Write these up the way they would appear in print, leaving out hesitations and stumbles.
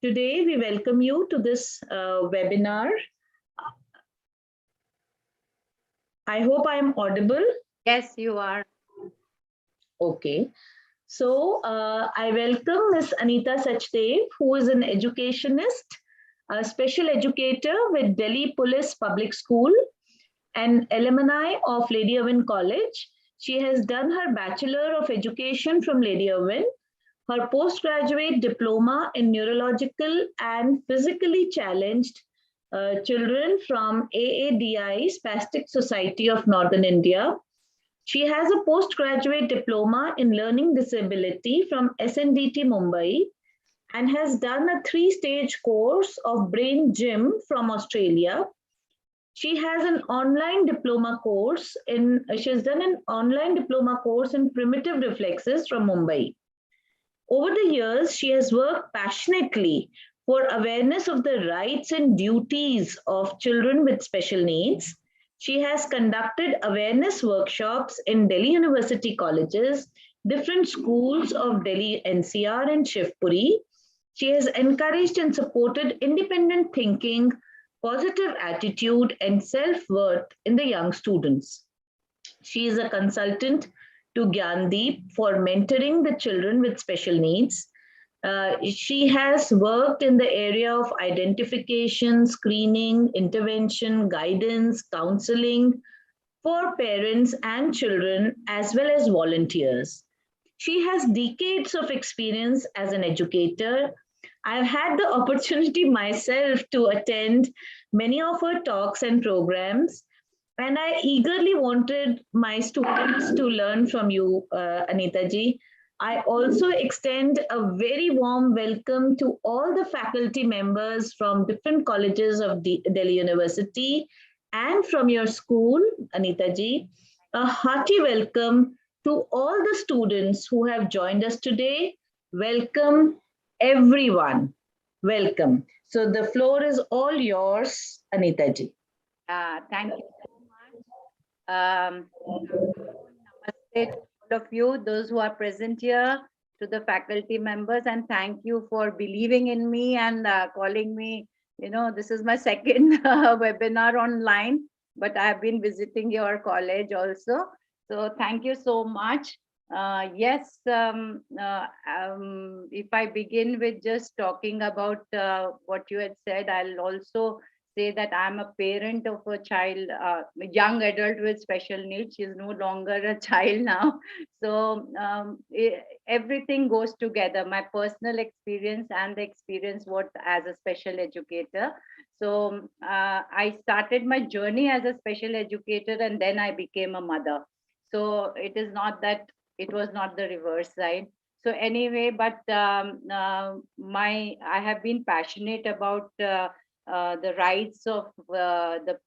Today we welcome you to this webinar. I hope I am audible. Yes, you are. Okay. So I welcome Ms. Anita Sachdev, who is an educationist, a special educator with Delhi Police Public School, an alumni of Lady Irwin College. She has done her Bachelor of Education from Lady Irwin, her postgraduate diploma in neurological and physically challenged children from AADI, Spastic Society of Northern India. She has a postgraduate diploma in learning disability from SNDT Mumbai and has done a 3-stage course of brain gym from Australia. She has an online diploma course in, she has done an online diploma course in primitive reflexes from Mumbai. Over the years, she has worked passionately for awareness of the rights and duties of children with special needs. She has conducted awareness workshops in Delhi University colleges, different schools of Delhi NCR and Shivpuri. She has encouraged and supported independent thinking, positive attitude, and self-worth in the young students. She is a consultant to Gyandeep for mentoring the children with special needs. She has worked in the area of identification, screening, intervention, guidance, counseling for parents and children, as well as volunteers. She has decades of experience as an educator. I've had the opportunity myself to attend many of her talks and programs, and I eagerly wanted my students to learn from you, Anita ji. I also extend a very warm welcome to all the faculty members from different colleges of Delhi University and from your school, Anita ji. A hearty welcome to all the students who have joined us today. Welcome, everyone. Welcome. So the floor is all yours, Anita ji. Thank you so much. Namaste to all of you, those who are present here, to the faculty members, and thank you for believing in me and calling me. You know, this is my second webinar online, but I have been visiting your college also. So thank you so much. Yes, if I begin with just talking about what you had said, I'll also say that I'm a parent of a child, a young adult with special needs. She's no longer a child now. So everything goes together, my personal experience and the experience what as a special educator. So I started my journey as a special educator and then I became a mother. So it is not that it was not the reverse side. So anyway, but I have been passionate about the rights of the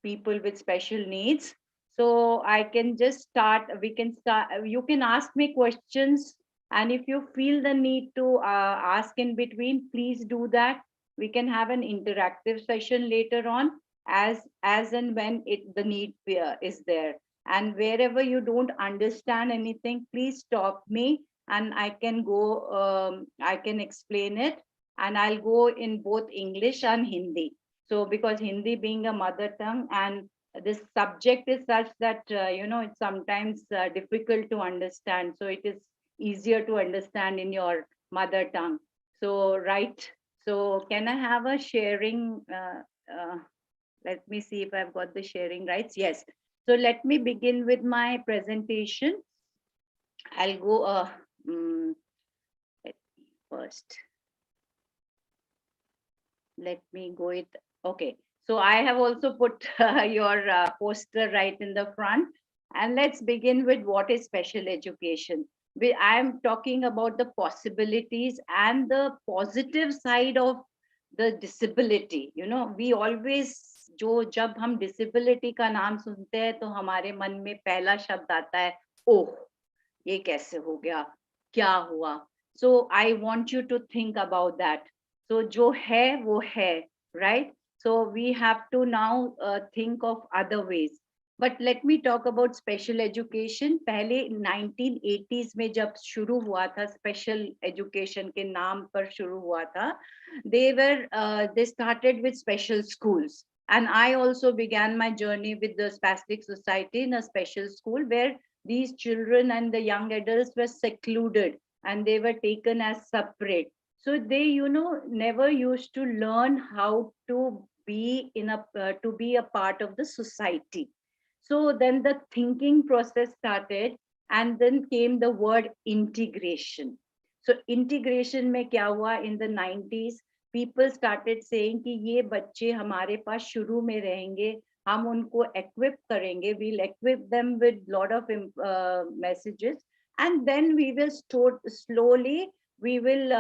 people with special needs. So I can just start, we can start, you can ask me questions, and if you feel the need to ask in between, please do that. We can have an interactive session later on as and when the need is there. And wherever you don't understand anything, please stop me and I can go, I can explain it, and I'll go in both English and Hindi. So because Hindi being a mother tongue, and this subject is such that, you know, it's sometimes difficult to understand. So it is easier to understand in your mother tongue. So, right. So can I have a sharing? Let me see if I've got the sharing rights. Yes. So let me begin with my presentation. I'll go first. Let me go it. Okay. So I have also put your poster right in the front. And let's begin with what is special education. I am talking about the possibilities and the positive side of the disability. You know, we always, जब हम disability का नाम सुनते हैं तो हमारे मन में पहला शब्द आता है, ओह ये कैसे हो गया, क्या हुआ. So I want you to think about that. So जो है वो है, right? So we have to now think of other ways. But let me talk about special education. पहले 1980s में जब शुरू हुआ था, special education के नाम पर शुरू हुआ था, they started with special schools. And I also began my journey with the Spastic Society in a special school where these children and the young adults were secluded and they were taken as separate. So they, never used to learn how to be to be a part of the society. So then the thinking process started, and then came the word integration. So integration में क्या हुआ in the 90s? People started saying कि ये बच्चे हमारे पास शुरू में रहेंगे, हम उनको equip करेंगे, we'll equip them with lot of messages, and then we will slowly, we will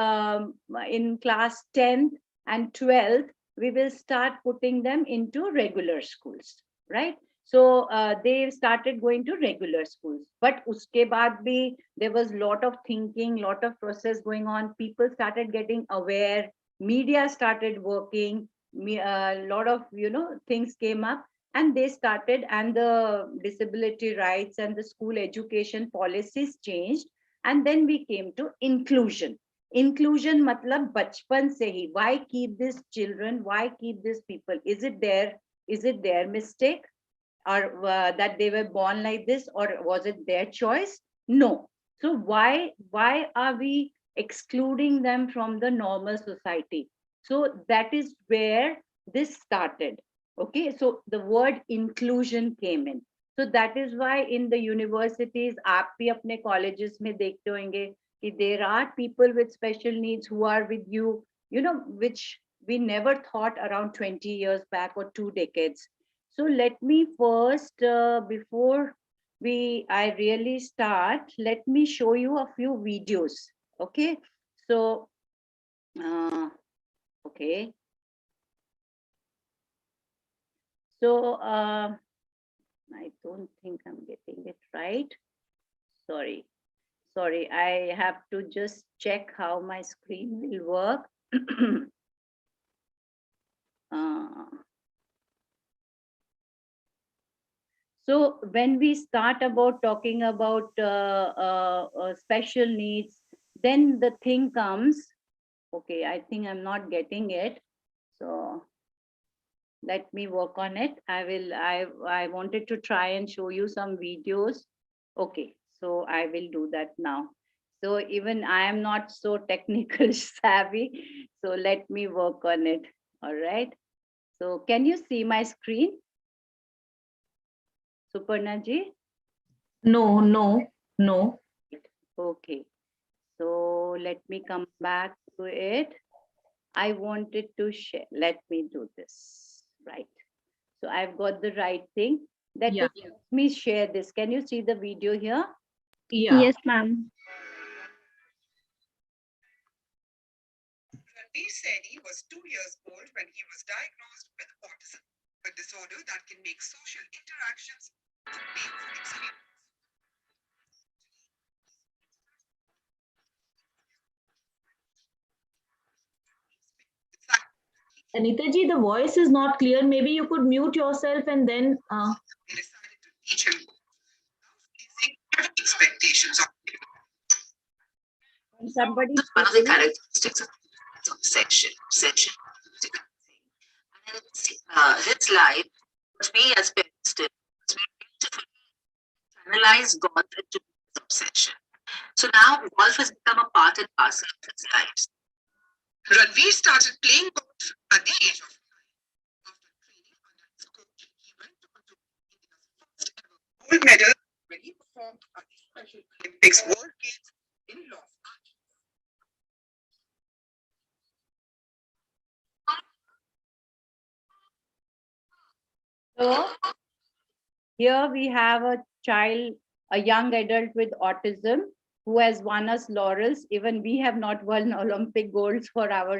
in class 10th and 12th, we will start putting them into regular schools, right? So they started going to regular schools. But uske baad bhi, there was lot of thinking, lot of process going on. People started getting aware. Media started working. A lot of things came up, and they started, and the disability rights and the school education policies changed. And then we came to inclusion. Inclusion matlab bachpan se hi. Why keep these children? Why keep these people? Is it their mistake? Or that they were born like this, or was it their choice? No. So why are we excluding them from the normal society? So that is where this started. Okay, so the word inclusion came in. So that is why in the universities, आप भी अपने colleges में देखते होंगे कि there are people with special needs who are with you, which we never thought around 20 years back or 2 decades. So let me first, before I really start, let me show you a few videos. Okay, so okay, so I don't think I'm getting it right. Sorry, I have to just check how my screen will work. So when we start about talking about special needs, then the thing comes. Okay, I think I'm not getting it. So let me work on it. I wanted to try and show you some videos. Okay, so I will do that now. So even I am not so technical savvy. So let me work on it. All right. So can you see my screen? Suparna ji? No. Okay. So let me come back to it. I wanted to share. Let me do this. Right. So I've got the right thing. Let me share this. Can you see the video here? Yeah. Yes, ma'am. Ranveer said he was 2 years old when he was diagnosed with autism, a disorder that can make social interactions a painful experience. Anita ji, the voice is not clear. Maybe you could mute yourself and then. They decided to teach him, now facing heavy expectations of him. Somebody. One of the characteristics of obsession. And his life, what we as parents did, was we beautifully analyzed golf into his obsession. So now golf has become a part and parcel of his lives. Ranveer started playing golf at the age of 9. After training under his coach, he went on to win India's first ever gold medal when he performed at the Special Olympics World Games in Los Angeles. So here we have a child, a young adult with autism who has won us laurels. Even we have not won Olympic golds for our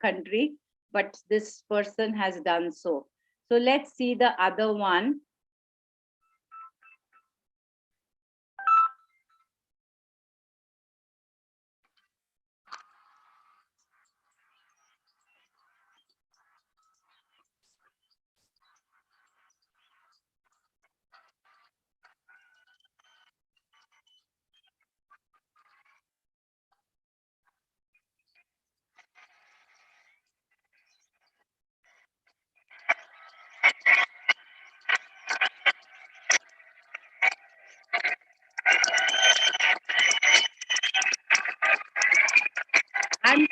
country, but this person has done so. So let's see the other one. I'm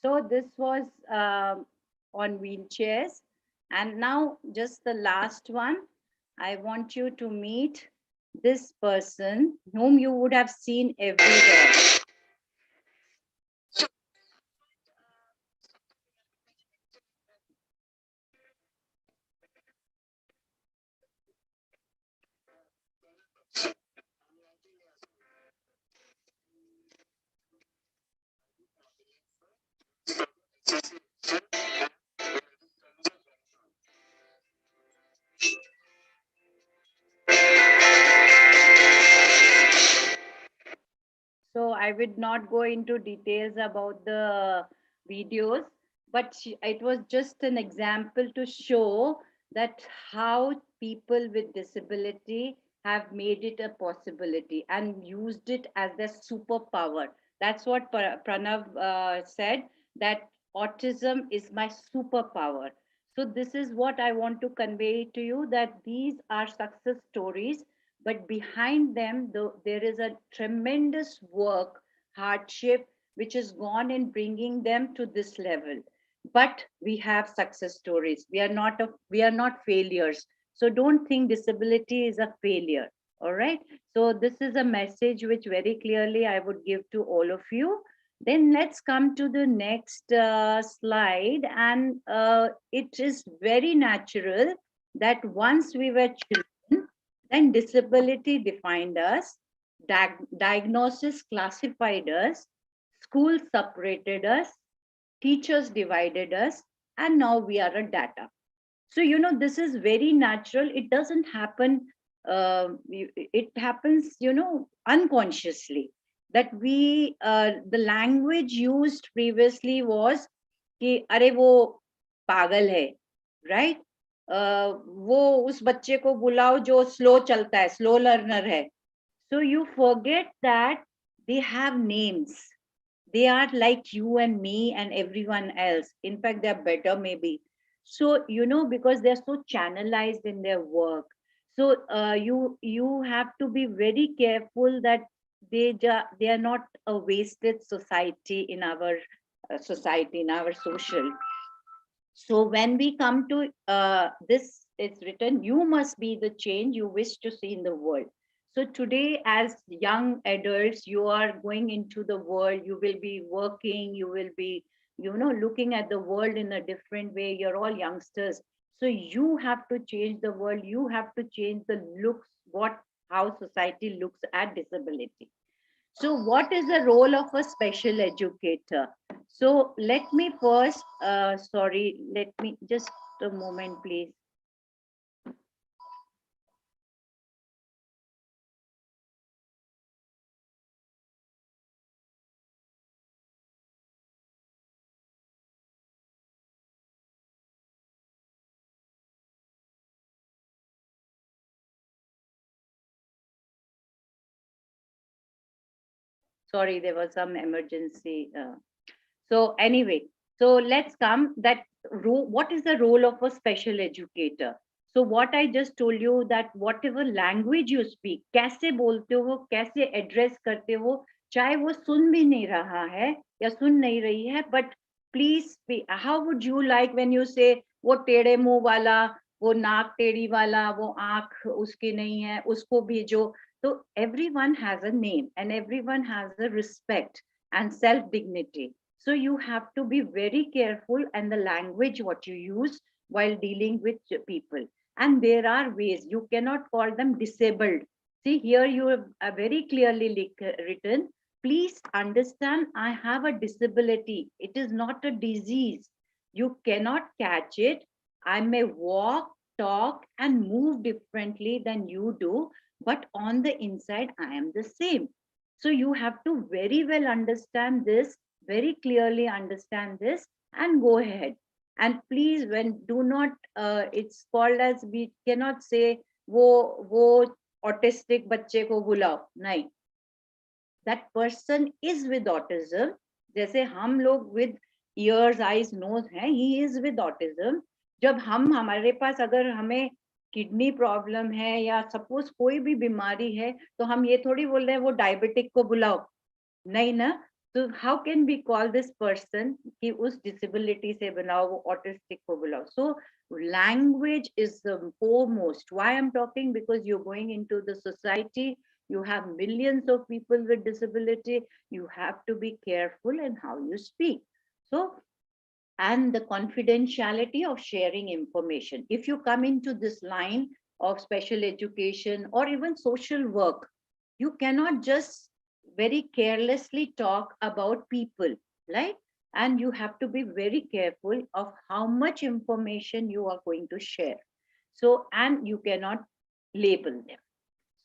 So this was on wheelchairs. And now just the last one. I want you to meet this person whom you would have seen everywhere. So I would not go into details about the videos, but it was just an example to show that how people with disability have made it a possibility and used it as their superpower. That's what Pranav said, that autism is my superpower. So this is what I want to convey to you, that these are success stories, but behind them there is a tremendous work, hardship, which has gone in bringing them to this level. But we have success stories. We are not failures. So don't think disability is a failure. All right. So this is a message which very clearly I would give to all of you. Then let's come to the next slide. And it is very natural that once we were children, then disability defined us, diagnosis classified us, school separated us, teachers divided us, and now we are a data. So, this is very natural. It doesn't happen, it happens, unconsciously. That the language used previously was, कि अरे वो पागल है, right? वो उस बच्चे को बुलाओ जो स्लो चलता है, स्लो लर्नर है. So you forget that they have names. They are like you and me and everyone else. In fact, they're better maybe. So, because they're so channelized in their work. So you have to be very careful that they are not a wasted society in our society, in our social. So when we come to this, it's written, you must be the change you wish to see in the world. So today, as young adults, you are going into the world, you will be working, you will be, looking at the world in a different way. You're all youngsters. So you have to change the world. You have to change the looks, how society looks at disability. So what is the role of a special educator? So let me first, sorry, let me just a moment, please. Sorry, there was some emergency. So anyway, so let's come that what is the role of a special educator? So what I just told you, that whatever language you speak, कैसे बोलते हो, कैसे address करते हो, चाहे वो सुन भी नहीं रहा है या सुन नहीं रही है, but please be, how would you like when you say वो टेढ़े मुंह वाला, वो नाक टेढ़ी वाला, वो आंख उसकी नहीं है, उसको भेजो. So everyone has a name and everyone has a respect and self dignity. So you have to be very careful and the language what you use while dealing with people. And there are ways. You cannot call them disabled. See, here you have very clearly written, please understand, I have a disability. It is not a disease. You cannot catch it. I may walk, talk, and move differently than you do, but on the inside, I am the same. So you have to very well understand this, very clearly understand this, and go ahead. And please, when do not, it's called as, we cannot say wo autistic बच्चे को बुलाओ, नहीं. That person is with autism. जैसे हम लोग with ears, eyes, nose है, he is with autism. जब हमारे पास अगर हमें किडनी प्रॉब्लम है या सपोज कोई भी बीमारी है, तो हम ये थोड़ी बोल रहे हैं वो डायबिटिक को बुलाओ, नहीं ना. तो how can be call this person कि उस डिसेबिलिटी से बनाओ, वो ऑटिस्टिक को बुलाओ. सो language is the foremost. Why I'm talking? Because you're going into the society, you have millions of people with disability, you have to be careful in how you speak. So, and the confidentiality of sharing information. If you come into this line of special education or even social work, you cannot just very carelessly talk about people, right? And you have to be very careful of how much information you are going to share. So, and you cannot label them.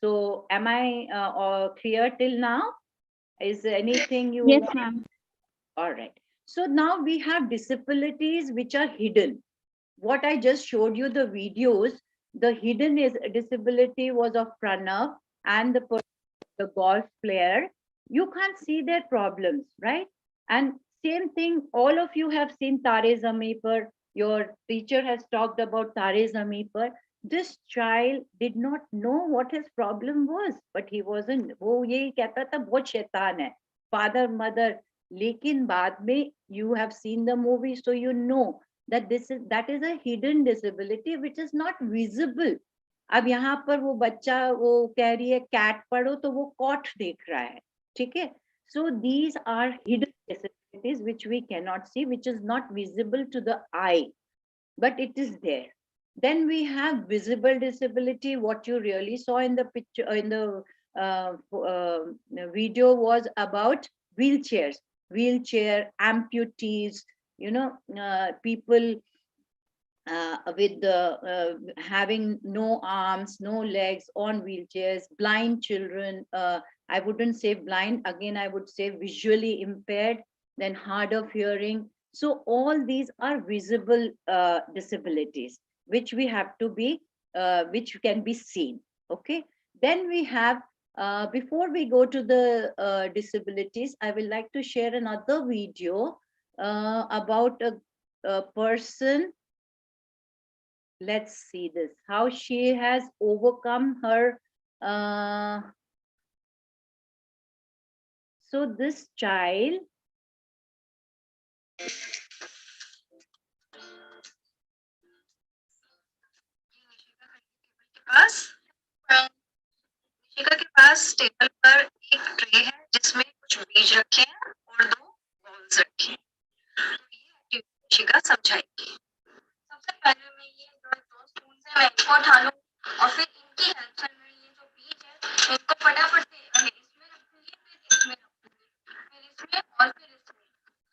So, am I clear till now? Is there anything you? Yes, ma'am. All right. So now we have disabilities which are hidden. What I just showed you the videos, the hidden is disability was of Pranav and the golf player. You can't see their problems, right? And same thing, all of you have seen Tare Zameen Par. Your teacher has talked about Tare Zameen Par. This child did not know what his problem was, but he wasn't. वो यही कहता था बहुत शैतान है, father, mother. लेकिन बाद में you have seen the movie, so you know that that is a hidden disability which is not visible. अब यहाँ पर वो बच्चा वो कह रही है कैट पढ़ो, तो वो कॉट देख रहा है, ठीक है. So these are hidden disabilities which we cannot see, which is not visible to the eye, but it is there. Then we have visible disability. What you really saw in the picture, in the video, was about wheelchairs, wheelchair amputees, people with having no arms, no legs, on wheelchairs, blind children. I wouldn't say blind, again, I would say visually impaired, then hard of hearing. So all these are visible disabilities, which we have to be, which can be seen. Okay. Then we have, before we go to the disabilities, I will like to share another video about a person. Let's see this, how she has overcome her. So this child, Nishika के पास table पर एक tray है जिसमें कुछ बीज रखे हैं और 2 बॉल्स रखे हैं. तो ये निशिका समझाएगी. सबसे पहले मैं ये 2 स्पून से मैं इनको उठा लूं और फिर इनकी हेल्प से मैं ये जो बीज है इनको फटाफट से पहले इसमें रखूंगी, फिर इसमें रखूंगी, फिर इसमें और फिर इसमें.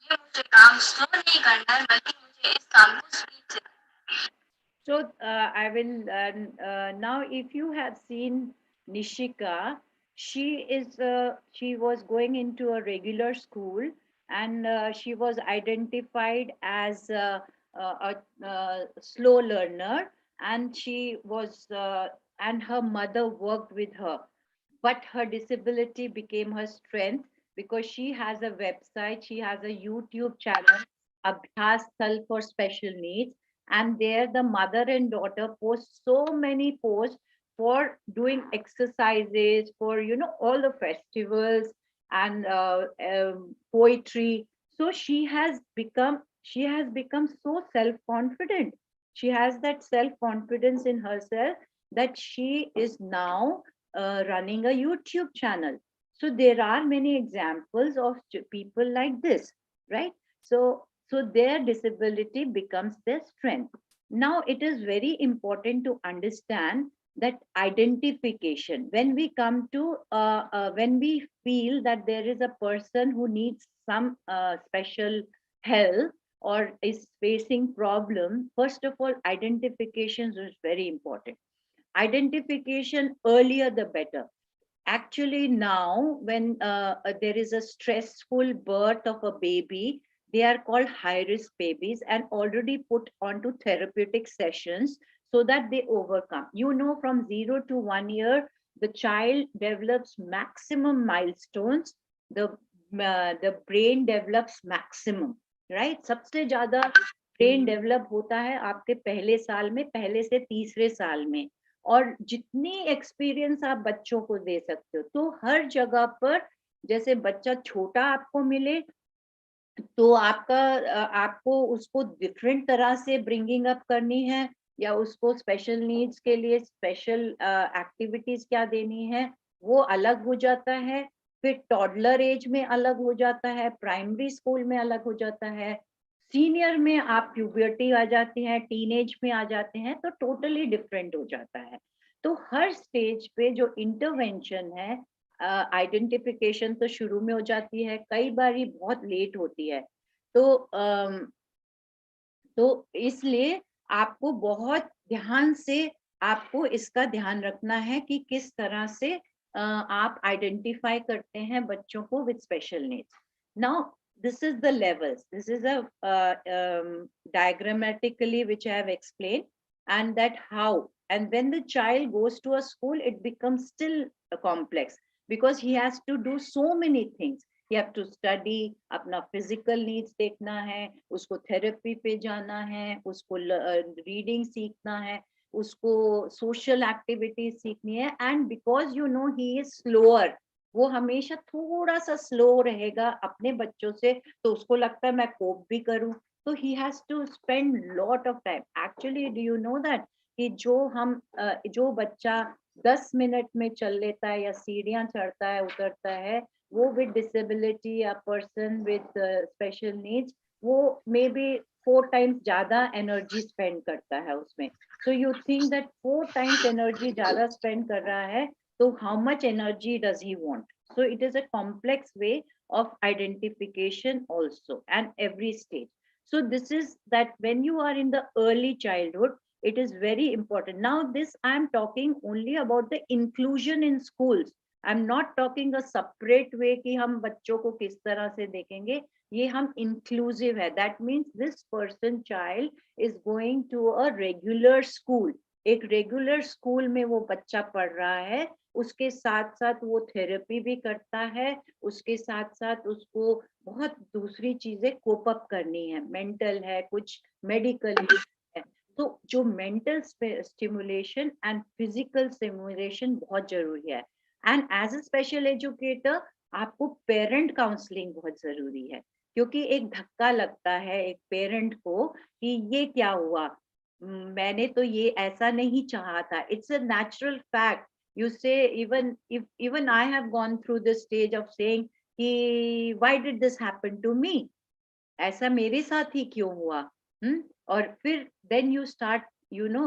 ये मुझे काम स्लो नहीं करना है, बल्कि मुझे इस काम को स्पीड से. So I will now, if you have seen Nishika, she was going into a regular school, and she was identified as a slow learner, and she was and her mother worked with her, but her disability became her strength because she has a website, she has a YouTube channel, Abhyas Thal for special needs, and there the mother and daughter post so many posts for doing exercises for all the festivals and poetry. So she has become so self confident. She has that self confidence in herself that she is now running a YouTube channel. So there are many examples of people like this, right? So their disability becomes their strength. Now it is very important to understand that identification. When we come to when we feel that there is a person who needs some special help or is facing problem, first of all, identification is very important. Identification earlier the better. Actually now when there is a stressful birth of a baby, they are called high risk babies and already put onto therapeutic sessions so that they overcome. From 0 to 1 year, the child develops maximum milestones, the brain develops maximum. Right. सबसे ज्यादा brain develop होता है आपके पहले साल में, पहले से तीसरे साल में। और जितनी एक्सपीरियंस आप बच्चों को दे सकते हो, तो हर जगह पर जैसे बच्चा छोटा आपको मिले तो आपको उसको डिफरेंट तरह से ब्रिंगिंग अप करनी है, या उसको स्पेशल नीड्स के लिए स्पेशल एक्टिविटीज क्या देनी है, वो अलग हो जाता है। फिर टॉडलर एज में अलग हो जाता है, प्राइमरी स्कूल में अलग हो जाता है, सीनियर में आप प्यूबर्टी आ जाती है, टीनेज में आ जाते हैं, तो टोटली डिफरेंट हो जाता है। तो हर स्टेज पे जो इंटरवेंशन है, आइडेंटिफिकेशन तो शुरू में हो जाती है, कई बार ये बहुत लेट होती है। तो तो इसलिए आपको बहुत ध्यान से आपको इसका ध्यान रखना है कि किस तरह से आप आइडेंटिफाई करते हैं बच्चों को with special needs. Now this is the levels, this is a diagrammatically which I have explained, and that how, and when the child goes to a school it becomes still complex, because he has to do so many things. You have to study, अपना physical needs देखना है, उसको therapy पे जाना है, उसको reading सीखना है, उसको सोशल एक्टिविटीज सीखनी है। And because you know he is slower, वो हमेशा थोड़ा सा स्लो रहेगा अपने बच्चों से, तो उसको लगता है मैं कोप भी करूं, तो he has to spend lot of time. Actually do you know that कि जो बच्चा 10 मिनट में चल लेता है या सीढ़ियां चढ़ता है उतरता है, वो विद डिसेबिलिटी या पर्सन विद स्पेशल नीड्स, वो मे बी 4 टाइम्स ज्यादा एनर्जी स्पेंड करता है उसमें। So you think that 4 times energy ज्यादा स्पेंड कर रहा है, तो how much energy does he want? So it is a complex way of identification also, and every stage. So this is that when you are in the early childhood, it is very important. Now this I am talking only about the inclusion in schools. I'm not talking a separate way कि हम बच्चों को किस तरह से देखेंगे, ये हम inclusive है। That means this person child is going to a regular school, एक रेगुलर स्कूल में वो बच्चा पढ़ रहा है, उसके साथ साथ वो थेरेपी भी करता है, उसके साथ साथ उसको बहुत दूसरी चीजें कोप अप करनी है, मेंटल है, कुछ मेडिकल है। तो जो mental stimulation and physical stimulation बहुत जरूरी है। And as a special educator आपको पेरेंट काउंसलिंग बहुत जरूरी है, क्योंकि एक धक्का लगता है एक पेरेंट को कि ये क्या हुआ, मैंने तो ये ऐसा नहीं चाहा था। It's a natural fact. You say, even I have gone through this stage of saying कि why did this happen to me, ऐसा मेरे साथ ही क्यों हुआ। और फिर then you start, you know,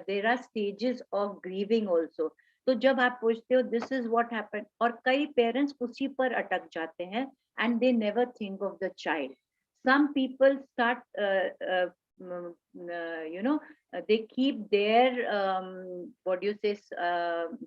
there are stages of grieving also। तो जब आप पूछते हो this is what happened, और कई पेरेंट्स उसी पर अटक जाते हैं and they never think of the child। some people start you know, they keep their what do you say,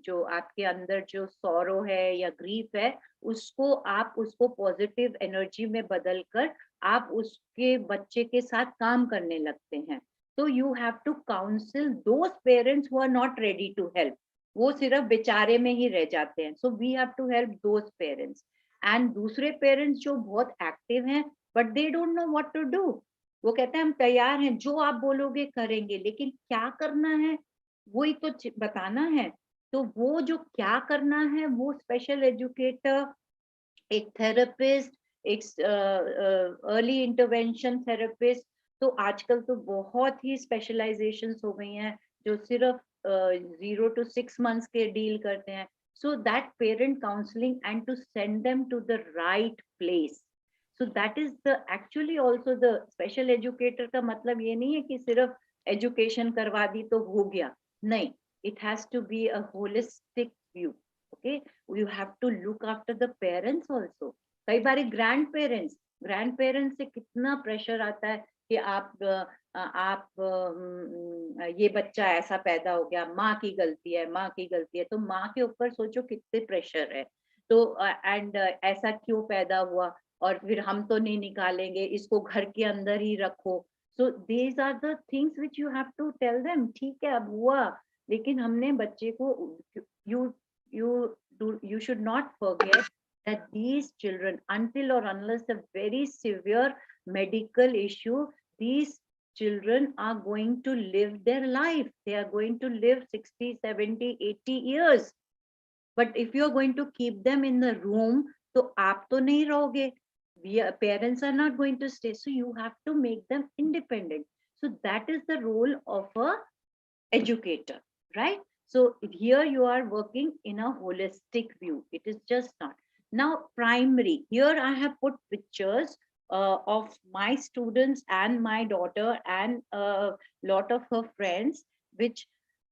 जो आपके अंदर जो sorrow है या grief है, उसको पॉजिटिव एनर्जी में बदलकर आप उसके बच्चे के साथ काम करने लगते हैं। तो you have to counsel those parents who are not ready to help, वो सिर्फ बेचारे में ही रह जाते हैं। So we have to help those parents. And दूसरे पेरेंट्स जो बहुत एक्टिव हैं but they don't know what to do, वो कहते हैं हम तैयार हैं, जो आप बोलोगे करेंगे, लेकिन क्या करना है वही तो बताना है। तो वो जो क्या करना है वो स्पेशल एजुकेटर, एक थेरेपिस्ट, एक अर्ली इंटरवेंशन थेरेपिस्ट, तो आजकल तो बहुत ही स्पेशलाइजेशंस हो गई हैं जो सिर्फ 0 to 6 months के डील करते हैं। So that parent counselling and to send them to the right place. So that is the actually also the special educator का मतलब ये नहीं है कि सिर्फ एजुकेशन करवा दी तो हो गया, नहीं, it has to be a holistic view. Okay, you have to look after the parents also। कई बार ग्रैंड पेरेंट्स से कितना प्रेशर आता है कि ये बच्चा ऐसा पैदा हो गया, माँ की गलती है, माँ की गलती है। तो माँ के ऊपर सोचो कितने प्रेशर है। तो एंड ऐसा क्यों पैदा हुआ, और फिर हम तो नहीं निकालेंगे, इसको घर के अंदर ही रखो। So these are the things which you have to tell them. ठीक है अब हुआ, लेकिन हमने बच्चे को, you should not forget that these children, until or unless a very severe medical issue, these children are going to live their life. They are going to live 60, 70, 80 years. But if you're going to keep them in the room, तो आप तो नहीं रहोगे. Parents are not going to stay. So you have to make them independent. So that is the role of a educator, right? So here you are working in a holistic view. It is just not. Now primary, here I have put pictures of my students and my daughter and a lot of her friends, which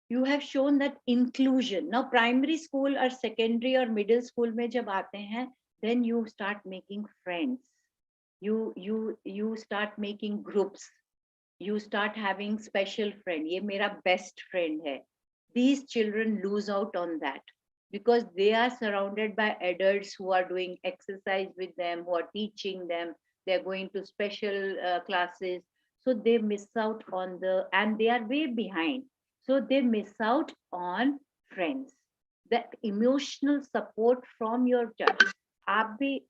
you have shown that inclusion. Now primary school or secondary or middle school mein jab aate hain, then you start making friends. You start making groups. You start having special friend. Ye mera best friend hai. These children lose out on that because they are surrounded by adults who are doing exercise with them, who are teaching them. They're going to special classes. So they miss out on and they are way behind. So they miss out on friends. That emotional support from your child. आप भी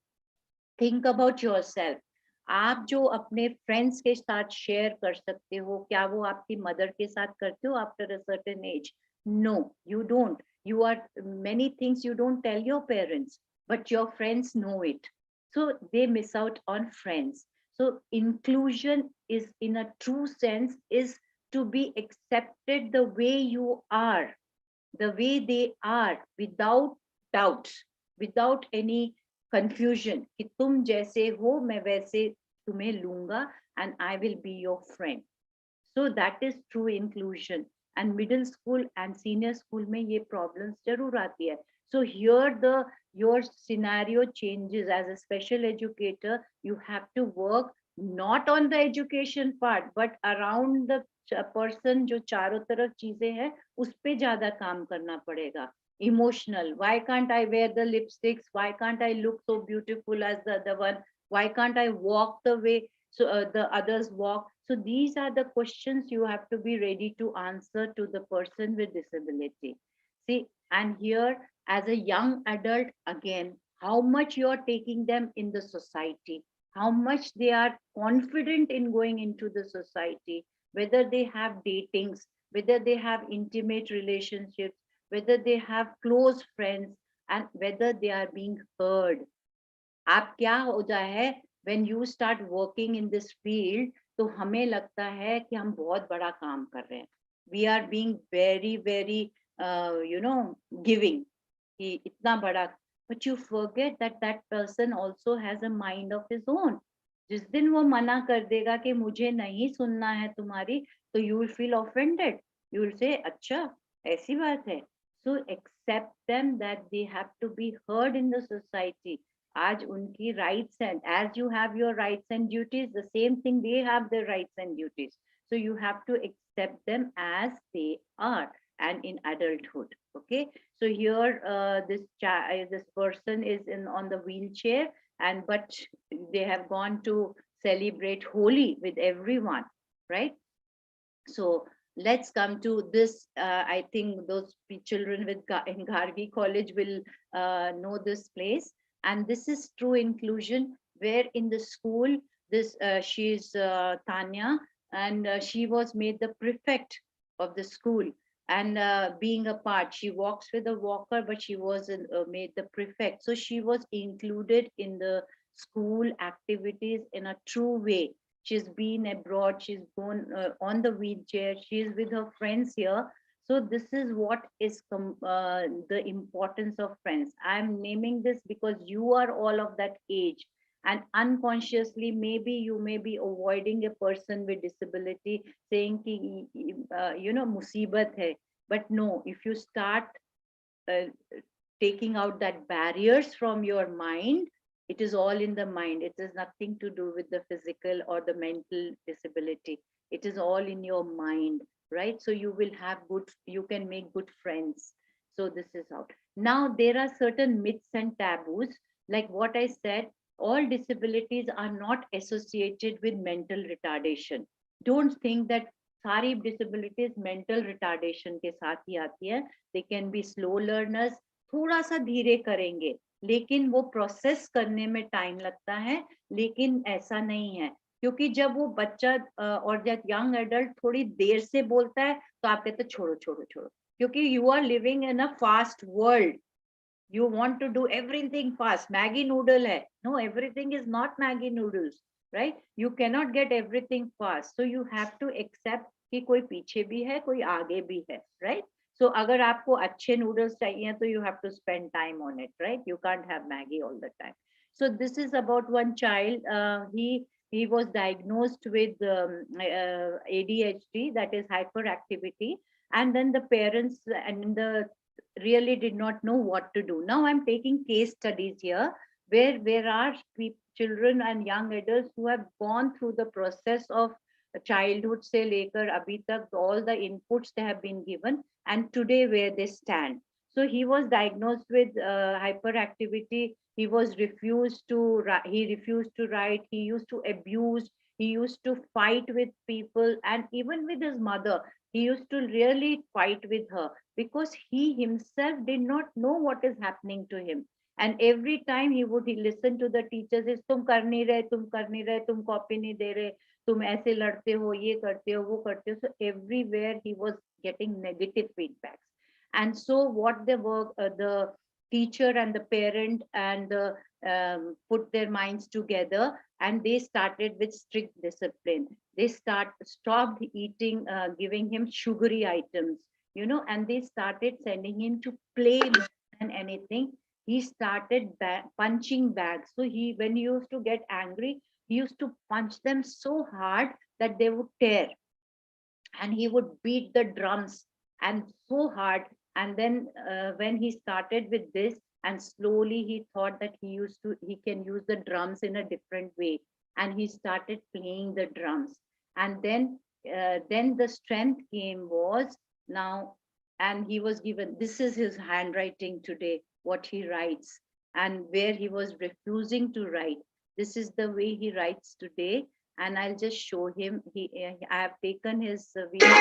think about yourself. आप जो अपने friends के साथ share कर सकते हो, क्या वो आपकी मदर के साथ करते हो after a certain age? No, you don't. You are many things you don't tell your parents, but your friends know it. So they miss out on friends. So inclusion is, in a true sense, is to be accepted the way you are, the way they are, without doubts, without any confusion कि तुम जैसे हो मैं वैसे तुम्हें लूंगा and I will be your friend. So that is true inclusion. And middle school and senior school में ये problems जरूर आती है. So here your scenario changes. As a special educator, you have to work not on the education part but around the person जो चारों तरफ चीजें हैं उस पे ज्यादा काम करना पड़ेगा. Emotional. Why can't I wear the lipsticks? Why can't I look so beautiful as the other one? Why can't I walk the way so the others walk? So these are the questions you have to be ready to answer to the person with disability. See, and here as a young adult, again, how much you are taking them in the society, how much they are confident in going into the society, whether they have datings, whether they have intimate relationships, whether they have close friends, and whether they are being heard. आप क्या होता है when you start working in this field, तो हमें लगता है कि हम बहुत बड़ा काम कर रहे हैं. We are being very, very, giving. कि इतना बड़ा, but you forget that that person also has a mind of his own. जिस दिन वो मना कर देगा कि मुझे नहीं सुनना है तुम्हारी, तो you will feel offended. You will say, अच्छा, ऐसी बात है. So accept them that they have to be heard in the society. आज उनकी rights, and as you have your rights and duties, the same thing they have their rights and duties. So you have to accept them as they are and in adulthood. Okay. So here this person is on the wheelchair, and but they have gone to celebrate Holi with everyone, right? So let's come to this. I think those children in Gargi College will know this place. And this is true inclusion, where in the school, she's Tanya, and she was made the prefect of the school. And being a part, she walks with a walker, but she was made the prefect. So she was included in the school activities in a true way. She's been abroad, she's gone on the wheelchair, she's with her friends here. So this is what is the importance of friends. I'm naming this because you are all of that age, and unconsciously maybe you may be avoiding a person with disability, saying ki, musibat hai. But no, if you start taking out that barriers from your mind, it is all in the mind. It has nothing to do with the physical or the mental disability. It is all in your mind, right? So you will have you can make good friends. So this is how. Now there are certain myths and taboos. Like what I said, all disabilities are not associated with mental retardation. Don't think that सारी disabilities mental retardation के साथ ही आती है. They can be slow learners, थोड़ा सा धीरे करेंगे, लेकिन वो प्रोसेस करने में टाइम लगता है, लेकिन ऐसा नहीं है. क्योंकि जब वो बच्चा और जब यंग एडल्ट थोड़ी देर से बोलता है तो आप कहते छोड़ो छोड़ो छोड़ो, क्योंकि you are living in a fast world. You want to do everything fast. Maggie noodle hai. No, everything is not Maggie noodles, right? You cannot get everything fast. So you have to accept कि कोई पीछे भी है, कोई आगे भी है, right? So अगर आपको अच्छे noodles चाहिए तो you have to spend time on it, right? You can't have Maggie all the time. So this is about one child. He was diagnosed with ADHD, that is hyperactivity, and then the parents and the really did not know what to do. Now I'm taking case studies here where there are children and young adults who have gone through the process of childhood se lekar abhi tak, all the inputs they have been given, and today where they stand. So he was diagnosed with hyperactivity. He was refused to he refused to write. He used to abuse. He used to fight with people, and even with his mother. He used to really fight with her because he himself did not know what is happening to him. And every time he listen to the teachers is तुम कर नहीं रहे, तुम कर नहीं रहे, तुम copy नहीं दे रहे, तुम ऐसे लड़ते हो, ये करते हो, वो करते हो. So everywhere he was getting negative feedbacks. And so what the teacher and the parent and the put their minds together, and they started with strict discipline. They stopped eating, giving him sugary items, and they started sending him to play more than anything. He started punching bags. So when he used to get angry, he used to punch them so hard that they would tear, and he would beat the drums and so hard. And then when he started with this, and slowly he thought that he can use the drums in a different way, and he started playing the drums. And then the strength came was now, and he was given, this is his handwriting today, what he writes, and where he was refusing to write, this is the way he writes today. And I'll just show him. I have taken his video.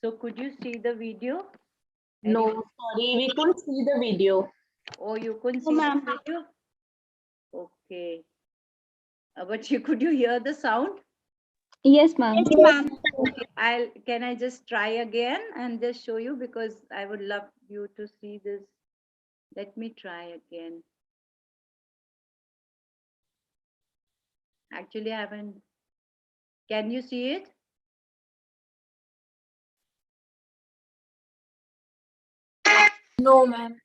So could you see the video? No, sorry, we couldn't see the video. Oh, you couldn't see the video? Okay. But could you hear the sound? Yes, ma'am. Okay, can I just try again and just show you, because I would love you to see this. Let me try again. Actually, I haven't. Can you see it? No, ma'am.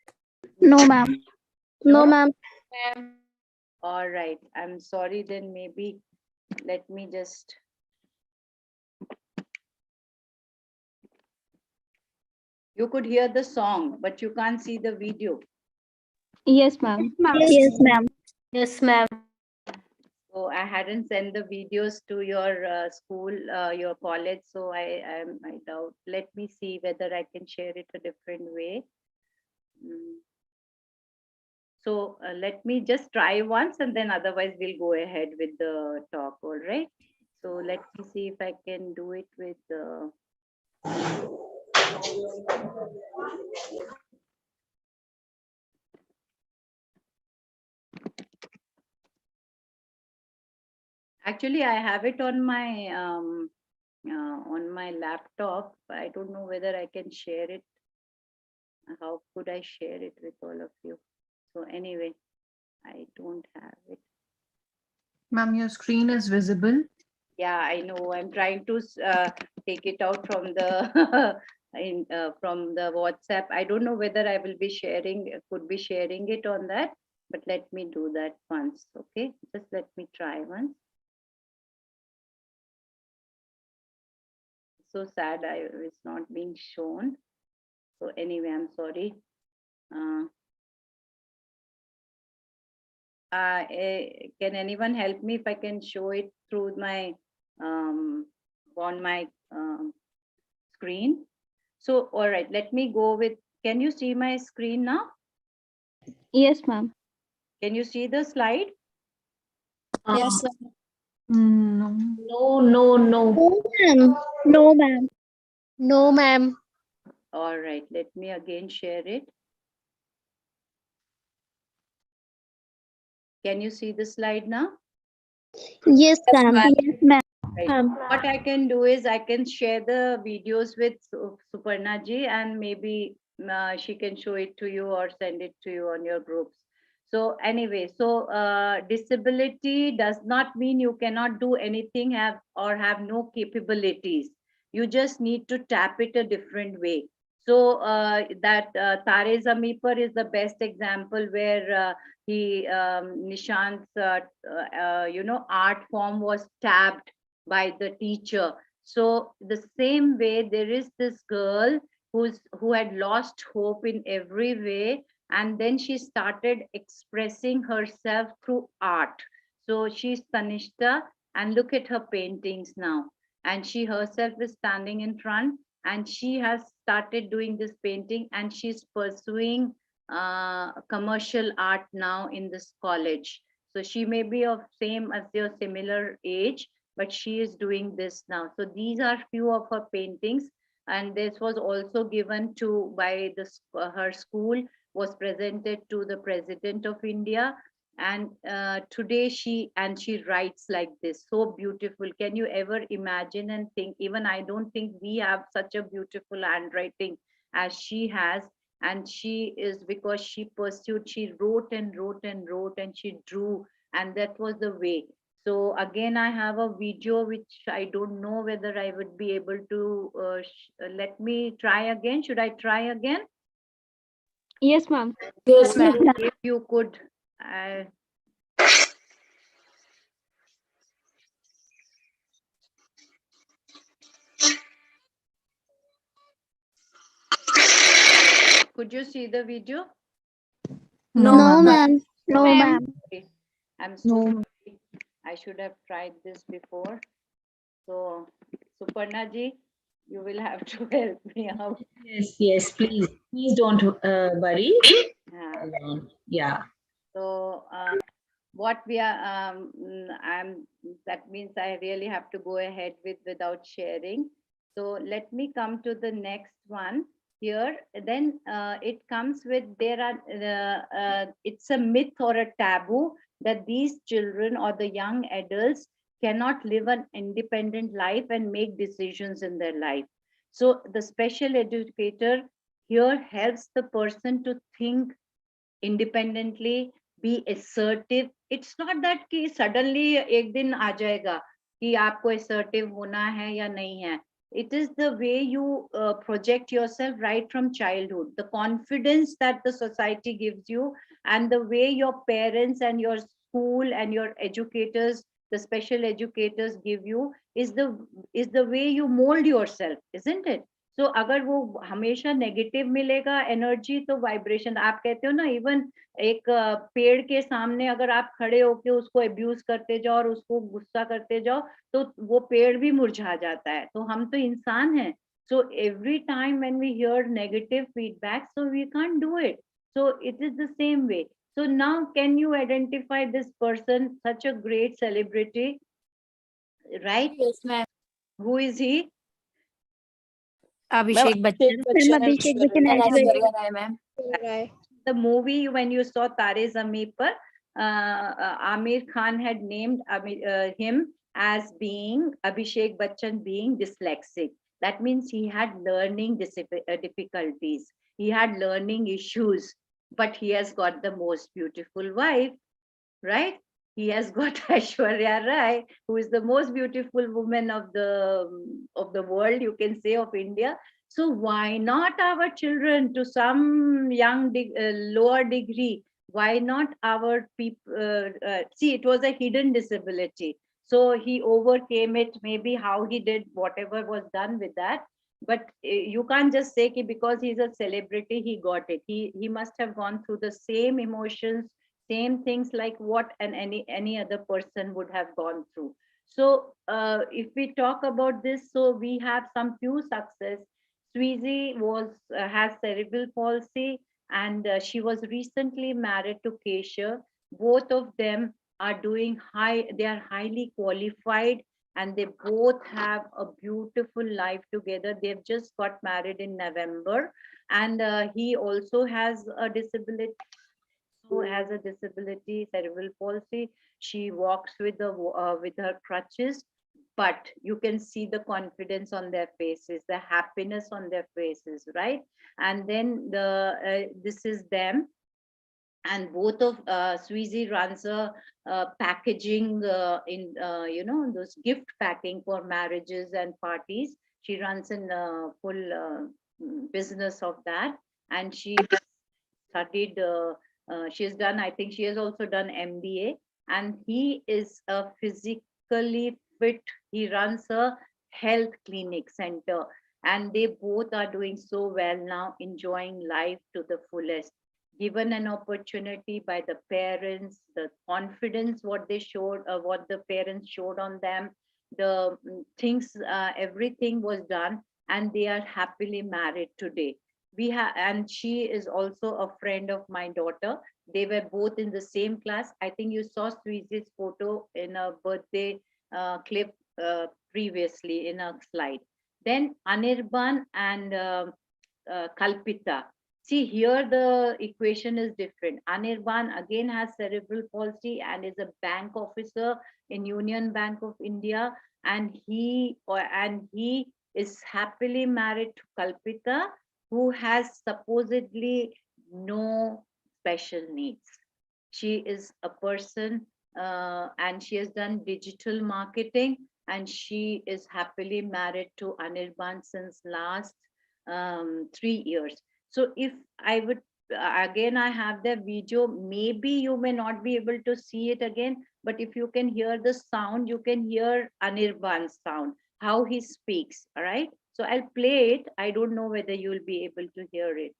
No, ma'am. No, ma'am. All right. I'm sorry, then maybe let me just. You could hear the song, but you can't see the video. Yes, ma'am. Yes, ma'am. Yes, ma'am. So I hadn't sent the videos to your school, your college. So I doubt. Let me see whether I can share it a different way. So let me just try once, and then otherwise we'll go ahead with the talk. All right. So let me see if I can do it with the. Actually, I have it on my laptop. I don't know whether I can share it. How could I share it with all of you? So anyway, I don't have it. Ma'am, your screen is visible. Yeah, I know. I'm trying to take it out from the from the WhatsApp. I don't know whether I will be could be sharing it on that, but let me do that once. Okay, just let me try once. So sad, it's not being shown. So anyway, I'm sorry. can anyone help me if I can show it through my on my screen? So, all right, let me go with, can you see my screen now? Yes, ma'am. Can you see the slide? Yes, sir. No. No, no, no. No, ma'am. No, ma'am. No, ma'am. All right, let me again share it. Can you see the slide now? Yes, ma'am. Yes, ma'am. Right. What I can do is I can share the videos with Suparna ji, and maybe she can show it to you or send it to you on your groups. So anyway, so disability does not mean you cannot do anything, have no capabilities. You just need to tap it a different way. So that Tare Zameen Par is the best example where Nishant's art form was tapped by the teacher. So the same way, there is this girl who had lost hope in every way, and then she started expressing herself through art. So she's Tanishta, and look at her paintings now. And she herself is standing in front, and she has started doing this painting, and she's pursuing commercial art now in this college. So she may be of same as your similar age, but she is doing this now. So these are few of her paintings, and this was also given to by her school, was presented to the President of India. And today she writes like this, so beautiful. Can you ever imagine and think? Even I don't think we have such a beautiful handwriting as she has. And she is, because she pursued, she wrote and wrote and wrote, and she drew, and that was the way. So again, I have a video which I don't know whether I would be able to let me try again. Should I try again? Yes, ma'am. Yes, ma'am. If you could. Could you see the video? No, ma'am. No, ma'am. I'm so sorry. I should have tried this before. So, Suparna ji, you will have to help me out. Yes, yes, please. Please don't worry. Yeah. So, what we are, that means I really have to go ahead without sharing. So let me come to the next one here. Then it comes with, there are, it's a myth or a taboo that these children or the young adults cannot live an independent life and make decisions in their life. So the special educator here helps the person to think independently, be assertive. It's not that कि suddenly एक दिन आ जाएगा कि आपको assertive होना है या नहीं है. It is the way you project yourself right from childhood, the confidence that the society gives you, and the way your parents and your school and your educators, the special educators give you, is the way you mold yourself, isn't it? तो अगर वो हमेशा negative मिलेगा energy, तो vibration, आप कहते हो ना, इवन एक पेड़ के सामने अगर आप खड़े होके उसको अब्यूज करते जाओ और उसको गुस्सा करते जाओ, तो वो पेड़ भी मुरझा जाता है. तो हम तो इंसान हैं. So every time when we hear negative feedback, so we can't do it. So it is the same way. So now can you identify this person, such a great celebrity, right? Yes, ma'am. Who is he? Abhishek Bachchan. Abhishek Bachchan, ma'am. The movie, when you saw Tare Zameen Par, Amir Khan had named him as being Abhishek Bachchan being dyslexic. That means he had learning difficulties. He had learning issues, but he has got the most beautiful wife, right? He has got Aishwarya Rai, who is the most beautiful woman of the world, you can say, of India. So why not our children, to some young lower degree? Why not our people? See, it was a hidden disability. So he overcame it. Maybe how he did, whatever was done with that. But you can't just say because he's a celebrity, he got it. He must have gone through the same emotions, same things like what any other person would have gone through. So if we talk about this, so we have some few success. Sweezy has cerebral palsy, and she was recently married to Kesha. Both of them are doing high, they are highly qualified, and they both have a beautiful life together. They've just got married in November, and he also has a disability, cerebral palsy. She walks with with her crutches, but you can see the confidence on their faces, the happiness on their faces, right? And then this is them, and both of Sweezy runs a packaging in those gift packing for marriages and parties. She runs in full business of that, and she studied. She has done. I think she has also done MBA, and he is a physically fit. He runs a health clinic center, and they both are doing so well now, enjoying life to the fullest. Given an opportunity by the parents, the confidence what they showed, what the parents showed on them, the things, everything was done, and they are happily married today. We have, and she is also a friend of my daughter. They were both in the same class. I think you saw Sweezy's photo in a birthday clip previously in a slide. Then Anirban and Kalpita. See, here the equation is different. Anirban again has cerebral palsy and is a bank officer in Union Bank of India, and he is happily married to Kalpita, who has supposedly no special needs. She is a person, and she has done digital marketing, and she is happily married to Anirban since last 3 years. So if I would, again, I have the video, maybe you may not be able to see it again, but if you can hear the sound, you can hear Anirban's sound, how he speaks. All right. So I'll play it. I don't know whether you'll be able to hear it.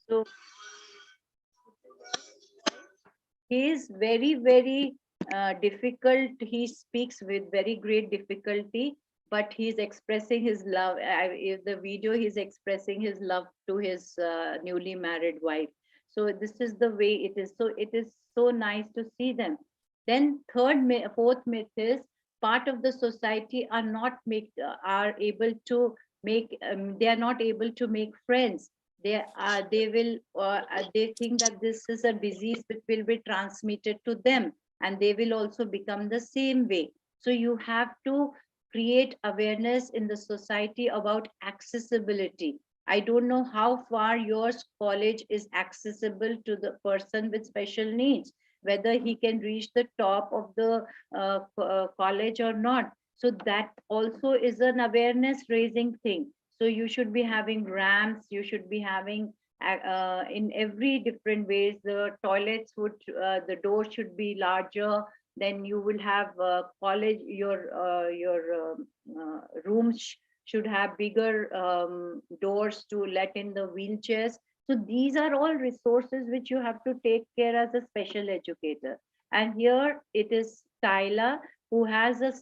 So he is very, very difficult. He speaks with very great difficulty, but he's expressing his love. If the video, he's expressing his love to his newly married wife. So this is the way it is. So it is so nice to see them. Then fourth myth is part of the society are not are able to make. They are not able to make friends. They think that this is a disease which will be transmitted to them, and they will also become the same way. So you have to create awareness in the society about accessibility. I don't know how far your college is accessible to the person with special needs, whether he can reach the top of the college or not. So that also is an awareness raising thing. So you should be having ramps, you should be having in every different ways. The toilets the door should be larger. Then you will have college, your rooms should have bigger doors to let in the wheelchairs. So these are all resources which you have to take care as a special educator. And here it is Tyla, who has a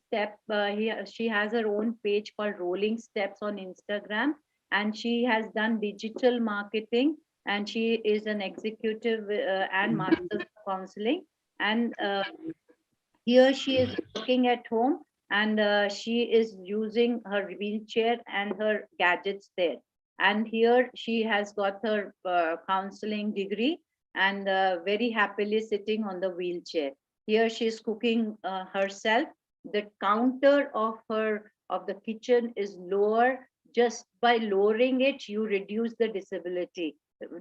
she has her own page called Rolling Steps on Instagram, and she has done digital marketing, and she is an executive and master's of counseling. And here she is working at home, and she is using her wheelchair and her gadgets there. And here she has got her counseling degree, and very happily sitting on the wheelchair. Here she is cooking herself. The counter of the kitchen is lower. Just by lowering it, you reduce the disability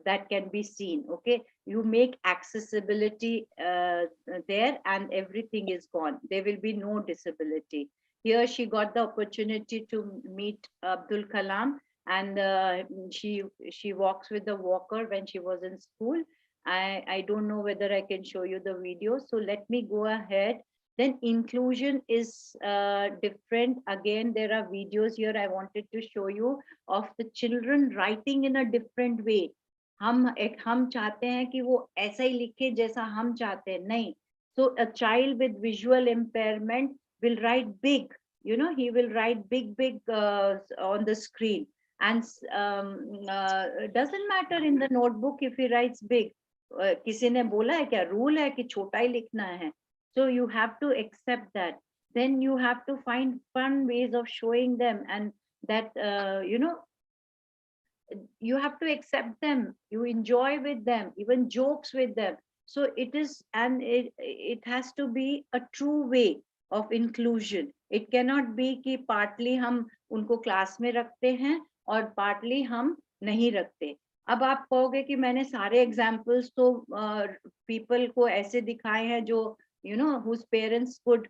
that can be seen. Okay, you make accessibility there, and everything is gone. There will be no disability. Here she got the opportunity to meet Abdul Kalam, and she walks with the walker when she was in school. I don't know whether I can show you the video, so let me go ahead. Then inclusion is different. Again, there are videos here I wanted to show you of the children writing in a different way. हम चाहते हैं कि वो ऐसा ही लिखे जैसा हम चाहते हैं, नहीं. So a child with visual impairment will write big, he will write big on the screen, and doesn't matter in the notebook if he writes big. किसी ने बोला है क्या, रूल है कि छोटा ही लिखना है? So you have to accept that. Then you have to find fun ways of showing them, and that you have to accept them, you enjoy with them, even jokes with them. So it is, and it has to be a true way of inclusion. It cannot be कि partly हम उनको class में रखते हैं और partly हम नहीं रखते. अब आप कहोगे कि मैंने सारे एग्जाम्पल्स तो पीपल को ऐसे दिखाए हैं जो whose parents could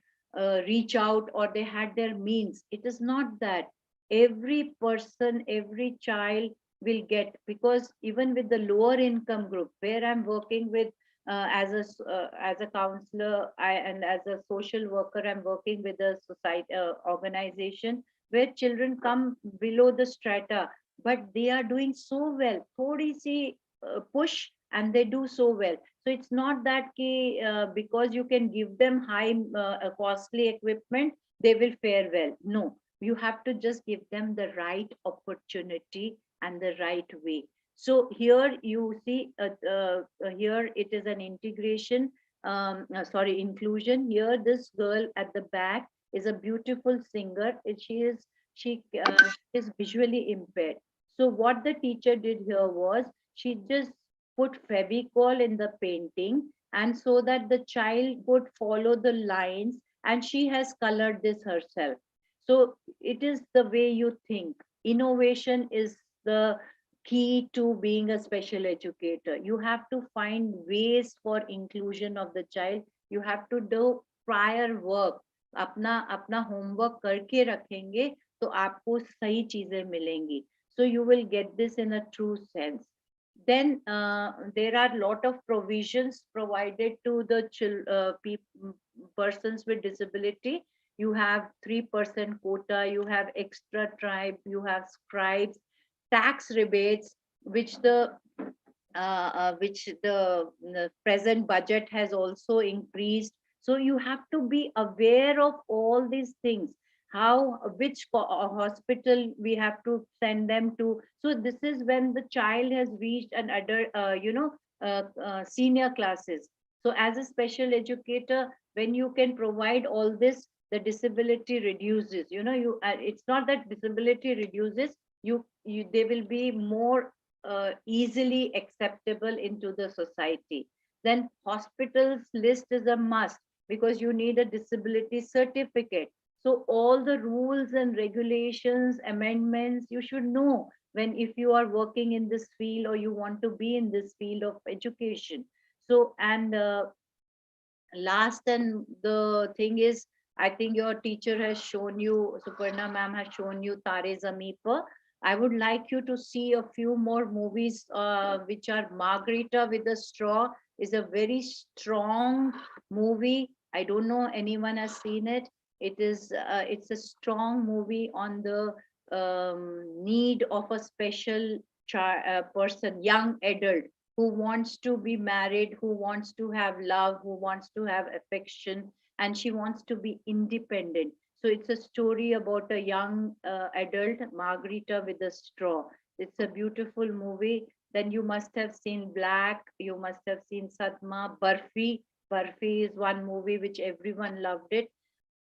reach out or they had their means. It is not that. Every person, every child will get, because even with the lower income group where I'm working with as a counselor, and as a social worker, I'm working with a society organization where children come below the strata, but they are doing so well. Thodi si push and they do so well. So it's not that because you can give them high costly equipment, they will fare well. No, you have to just give them the right opportunity and the right way. So here you see, here it is an integration, inclusion. Here this girl at the back is a beautiful singer. She is visually impaired. So what the teacher did here was, she just put Fevicol in the painting, and so that the child could follow the lines, and she has colored this herself. So it is the way you think. Innovation is the key to being a special educator. You have to find ways for inclusion of the child. You have to do prior work. अपना homework करके रखेंगे तो आपको सही चीजें मिलेंगी. So you will get this in a true sense. Then there are lot of provisions provided to the persons with disability. You have 3% quota, you have extra tribe, you have scribes, tax rebates, which the present budget has also increased. So you have to be aware of all these things. Which hospital we have to send them to. So this is when the child has reached an senior classes. So as a special educator, when you can provide all this, the disability reduces. It's not that disability reduces, they will be more easily acceptable into the society. Then hospitals list is a must, because you need a disability certificate. So all the rules and regulations, amendments, you should know if you are working in this field or you want to be in this field of education. So, and last, and the thing is, I think your teacher has shown you, Suparna ma'am has shown you Tare Zameen Par. I would like you to see a few more movies, which are Margarita with a Straw is a very strong movie. I don't know anyone has seen it. It's a strong movie on the need of a special person, young adult, who wants to be married, who wants to have love, who wants to have affection, and she wants to be independent. So it's a story about a young adult, Margarita with a Straw. It's a beautiful movie. Then you must have seen Black, you must have seen Sadma, Barfi. Barfi is one movie which everyone loved it.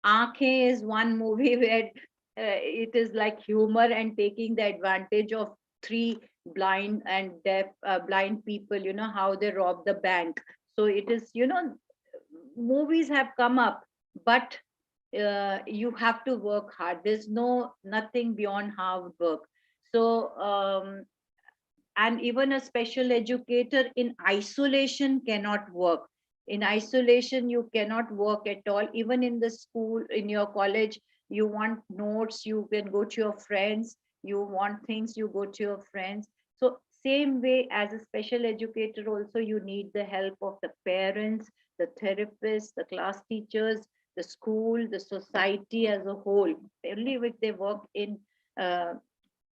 Aankhein is one movie where it is like humor and taking the advantage of three blind and deaf blind people, how they rob the bank. So it is, movies have come up, but you have to work hard. There's nothing beyond hard work. So and even a special educator in isolation cannot work. In isolation you cannot work at all. Even in the school, in your college, you want notes, you can go to your friends. You want things, you go to your friends. So same way, as a special educator also, you need the help of the parents, the therapists, the class teachers, the school, the society as a whole. Only if they work in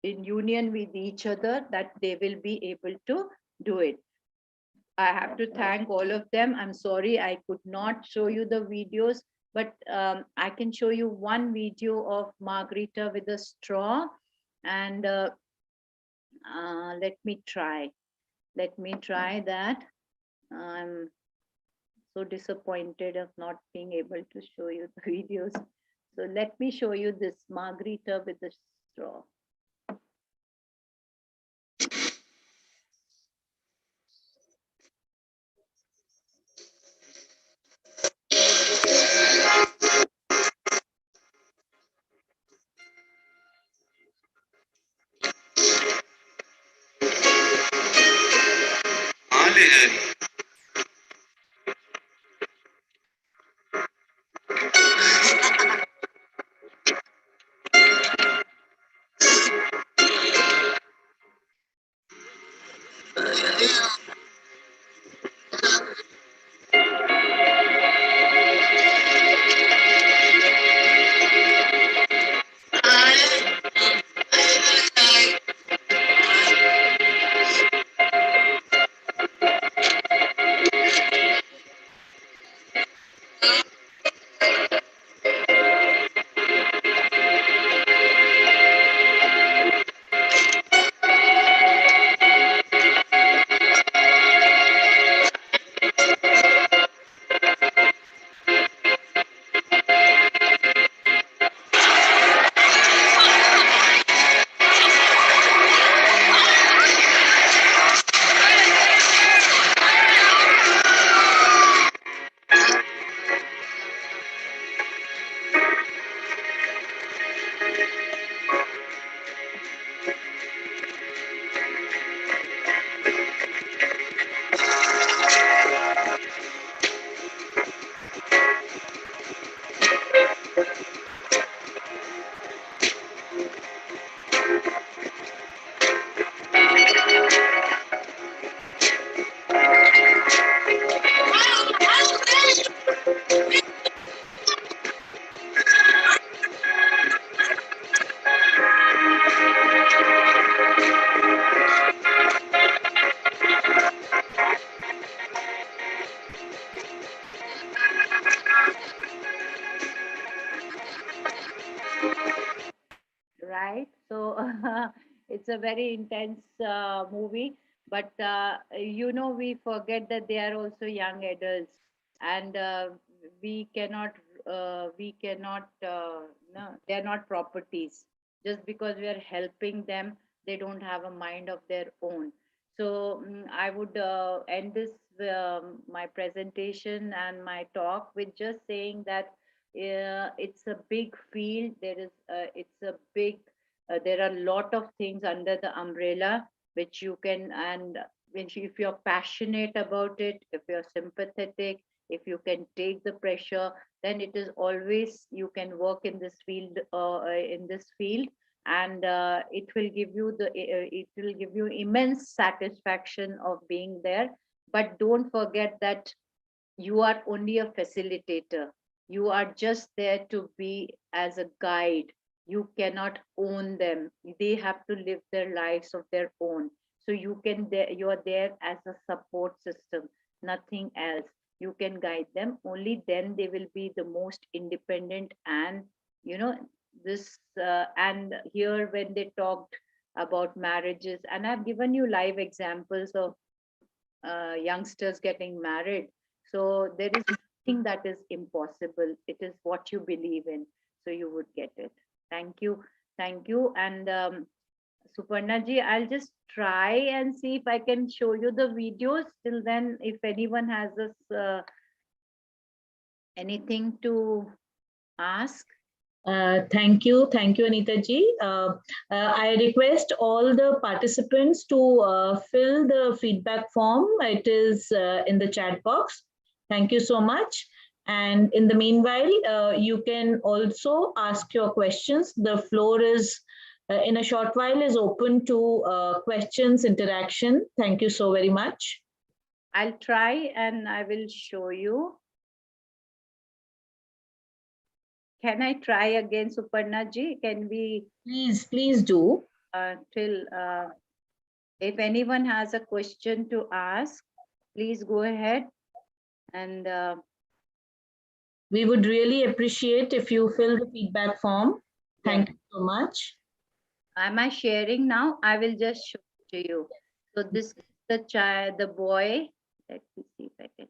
union with each other, that they will be able to do it. I have to thank all of them. I'm sorry I could not show you the videos, but I can show you one video of Margarita with a straw. And let me try that. I'm so disappointed of not being able to show you the videos. So let me show you this Margarita with the straw. Right, so it's a very intense movie, but we forget that they are also young adults, and we cannot no, they are not properties. Just because we are helping them, they don't have a mind of their own. So I would end this my presentation and my talk with just saying that it's a big field. There are a lot of things under the umbrella which you can, and if you're passionate about it, if you're sympathetic, if you can take the pressure, then it is always you can work in this field, and it will give you immense satisfaction of being there. But don't forget that you are only a facilitator. You are just there to be as a guide. You cannot own them. They have to live their lives of their own. So you are there as a support system, nothing else. You can guide them. Only then they will be the most independent. And you know this and here when they talked about marriages, and I've given you live examples of youngsters getting married. So there is nothing that is impossible. It is what you believe in. So you would get it. Thank you. Thank you. And Suparna ji, I'll just try and see if I can show you the videos. Till then, if anyone has anything to ask. Thank you, Anita ji. I request all the participants to fill the feedback form. It is in the chat box. Thank you so much. And in the meanwhile, you can also ask your questions. The floor is, in a short while, is open to questions, interaction. Thank you so very much. I'll try and I will show you. can I try again, Suparna ji? Can we Please do. till if anyone has a question to ask, please go ahead. And We would really appreciate if you fill the feedback form. Thank you so much. am I sharing now? I will just show it to you. So this is the child, the boy. Let me see if I can.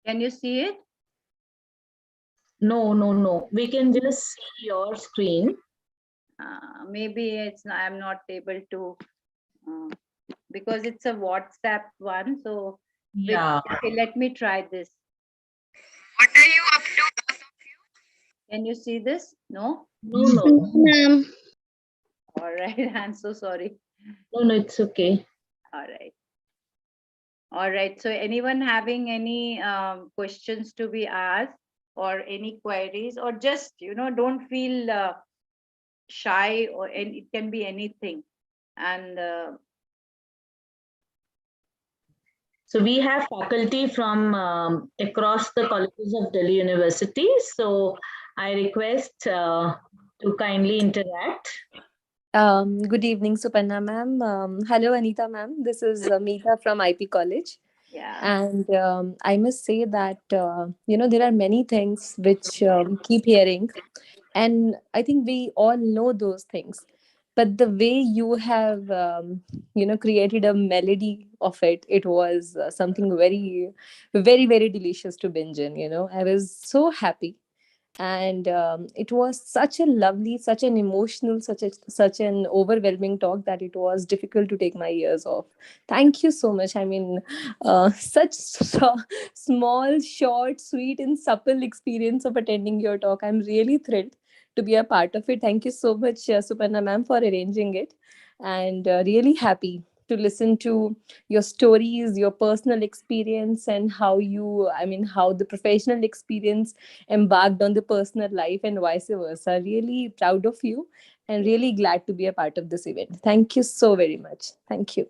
Can you see it? No. We can just see your screen. Maybe it's I'm not able to because it's a WhatsApp one. So Yeah. okay, let me try this. What are you up to, both of you? Can you see this? No? No. No, ma'am. All right. I'm so sorry. No, it's okay. All right. All right. So anyone having any questions to be asked or any queries, or just, don't feel shy, and it can be anything. And So we have faculty from across the colleges of Delhi University. So I request to kindly interact. Good evening, Suparna ma'am. Hello, Anita ma'am. This is Meeta from IP College. yeah. And I must say that, there are many things which keep hearing. And I think we all know those things. But the way you have, created a melody of it, it was something very, very, very delicious to binge in. I was so happy, and it was such a lovely, such an emotional, such an overwhelming talk that it was difficult to take my ears off. Thank you so much. I mean, such small, short, sweet and supple experience of attending your talk. I'm really thrilled to be a part of it. Thank you so much, Suparna ma'am, for arranging it, and really happy to listen to your stories, your personal experience, and how the professional experience embarked on the personal life and vice versa. Really proud of you and really glad to be a part of this event. Thank you so very much. Thank you.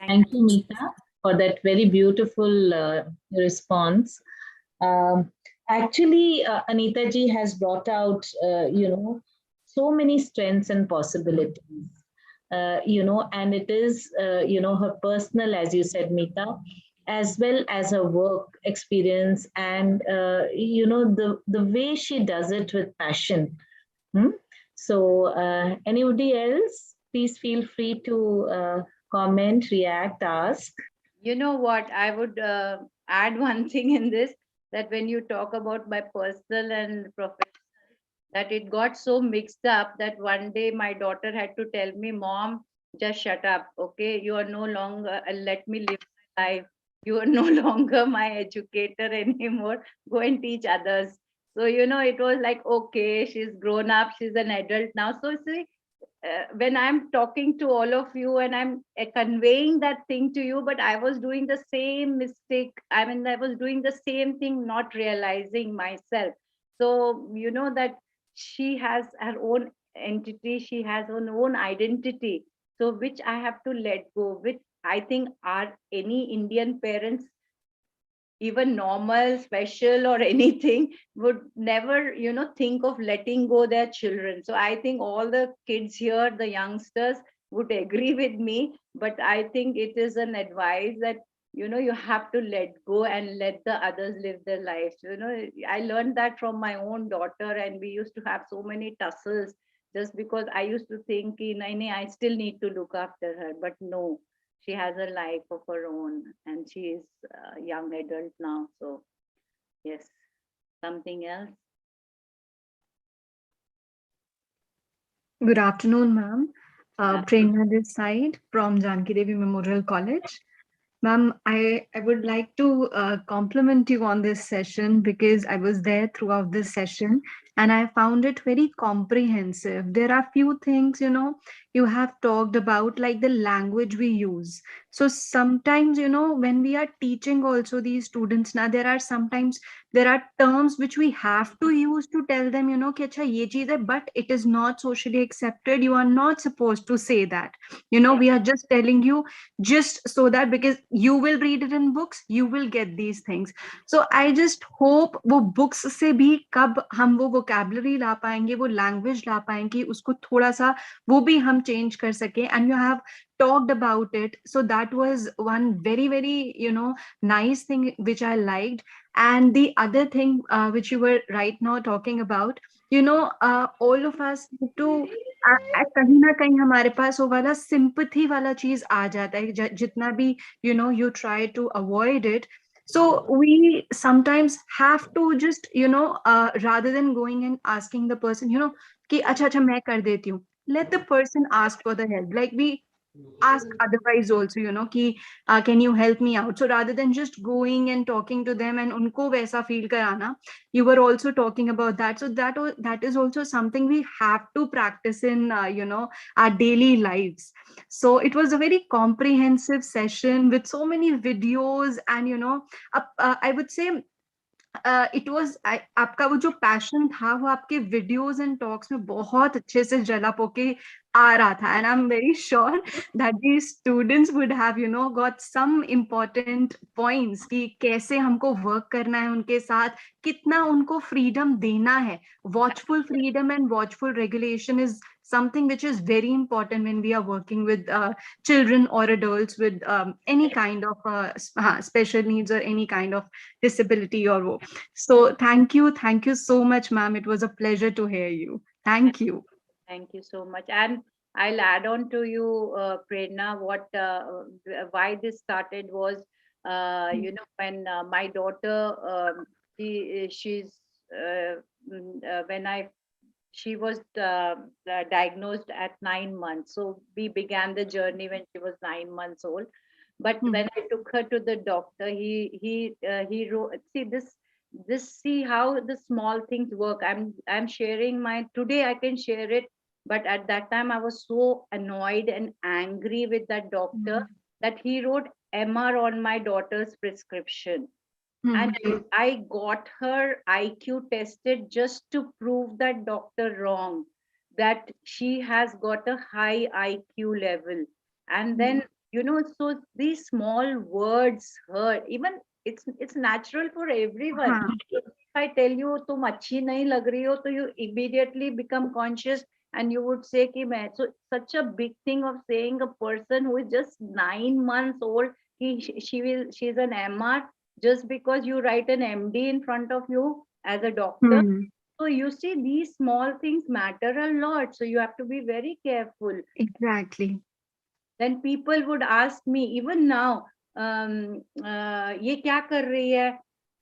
Thank you, Meeta, for that very beautiful response. Actually, Anita ji has brought out, so many strengths and possibilities. And it is, her personal, as you said, Meeta, as well as her work experience, and the way she does it with passion. Hmm? So, anybody else, please feel free to comment, react, ask. You know what? I would add one thing in this, that when you talk about my personal and professional, that it got so mixed up that one day my daughter had to tell me, Mom, just shut up. Okay. You are no longer, let me live my life. You are no longer my educator anymore. Go and teach others. So, it was like, okay, she's grown up, she's an adult now. So, see, when I'm talking to all of you and I'm conveying that thing to you, but I was doing the same mistake. I mean, I was doing the same thing, not realizing myself. So, that she has her own entity, she has her own identity. So, which I have to let go, which I think are any Indian parents, even normal, special, or anything, would never think of letting go their children. So I think all the kids here, the youngsters, would agree with me. But I think it is an advice that you have to let go and let the others live their lives. I learned that from my own daughter, and we used to have so many tussles just because I used to think, I still need to look after her. But no, she has a life of her own, and she is a young adult now. So yes. Something else? Good afternoon, ma'am. Yeah. Prerna this side from Janki Devi Memorial College. Ma'am, I would like to compliment you on this session because I was there throughout this session and I found it very comprehensive. There are few things, you have talked about, like the language we use. So sometimes, when we are teaching also these students, now there are terms which we have to use to tell them, कि अच्छा ये चीज है, but it is not socially accepted. You are not supposed to say that. We are just telling you, just so that because you will read it in books, you will get these things. So I just hope वो books से भी कब हम वो vocabulary ला पाएंगे, वो language ला पाएंगे, उसको थोड़ा सा वो भी हम change कर सके. And you have talked about it, so that was one very, very nice thing which I liked. And the other thing which you were right now talking about, all of us need to कहीं ना कहीं हमारे पास वो वाला sympathy वाला चीज आ जाता है, जितना भी you try to avoid it. So we sometimes have to just rather than going and asking the person कि अच्छा अच्छा मैं कर देती हूँ, let the person ask for the help. Like we ask otherwise also, कि can you help me out? So rather than just going and talking to them and unko वैसा feel karana, you were also talking about that. So that is also something we have to practice in our daily lives. So it was a very comprehensive session with so many videos, and I would say it was आपका वो जो passion था वो आपके videos and talks में बहुत अच्छे से जला पोके आ रहा था. And I am very sure that the students would have got some important points कि कैसे हमको वर्क करना है उनके साथ, कितना उनको फ्रीडम देना है. Watchful freedom and watchful regulation is something which is very important when we are working with children or adults with any kind of special needs or any kind of disability or wo. So thank you so much, ma'am. It was a pleasure to hear you. Thank you. Thank you so much. And I'll add on to you, Prerna, why this started was, when my daughter, she's, when she was diagnosed at 9 months. So we began the journey when she was 9 months old. But when I took her to the doctor, he wrote, see how the small things work. I'm sharing my today. I can share it, but at that time I was so annoyed and angry with that doctor that he wrote MR on my daughter's prescription. And I got her IQ tested just to prove that doctor wrong, that she has got a high IQ level. And then, so these small words hurt. Even it's natural for everyone. If I tell you तुम अच्छी नहीं लग रही हो, so you immediately become conscious and you would say कि मैं. So such a big thing of saying a person who is just 9 months old, she's an MR, just because you write an MD in front of you as a doctor. So you see, these small things matter a lot. So you have to be very careful. Exactly. Then people would ask me, even now, ये क्या कर रही है?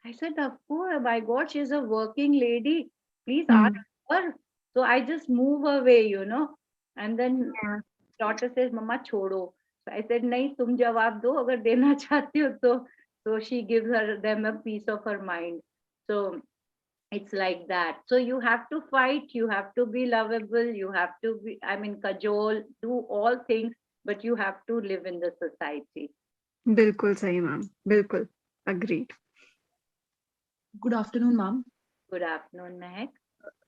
I said, of course, my God, she's a working lady. Please ask her. So I just move away, And then daughter says, Mama, छोड़ो. So I said, नहीं, तुम जवाब दो, अगर देना चाहती हो तो. So she gives them a piece of her mind. So it's like that. So you have to fight, you have to be lovable, you have to be, cajole, do all things, but you have to live in the society. बिल्कुल सही ma'am, बिल्कुल agreed. Good afternoon, ma'am. Good afternoon, Mehak.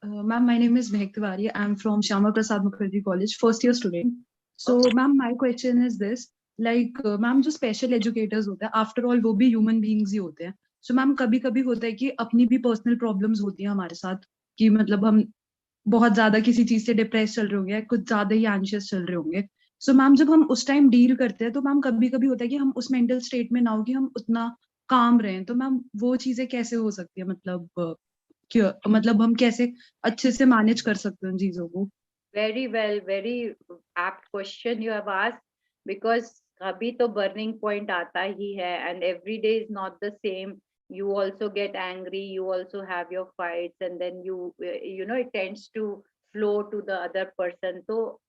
Ma'am, my name is Mehak Tiwari. I'm from Shyama Prasad Mukherjee College, first year student. So, ma'am, my question is this: like, ma'am, जो special educators होते हैं, after all, वो भी human beings ही होते हैं. So, ma'am, कभी-कभी होता है कि अपनी भी personal problems होती हैं हमारे साथ, कि मतलब हम बहुत ज्यादा किसी चीज से डिप्रेस चल रहे होंगे, कुछ ज्यादा ही एंशियस चल रहे होंगे. सो मैम, जब हम उस टाइम डील करते हैं, तो मैम कभी-कभी होता है कि हम उस मेंटल स्टेट में ना हो कि हम उतना काम रहें. तो मैम, वो चीजें कैसे हो सकती है? मतलब हम कैसे अच्छे से मैनेज कर सकते हैं उन चीजों को? Very well, very apt question you have asked, because अभी तो burning point आता ही है, and every day is not the same. You also get angry, you also have your fights, and then it tends to flow to the other person. So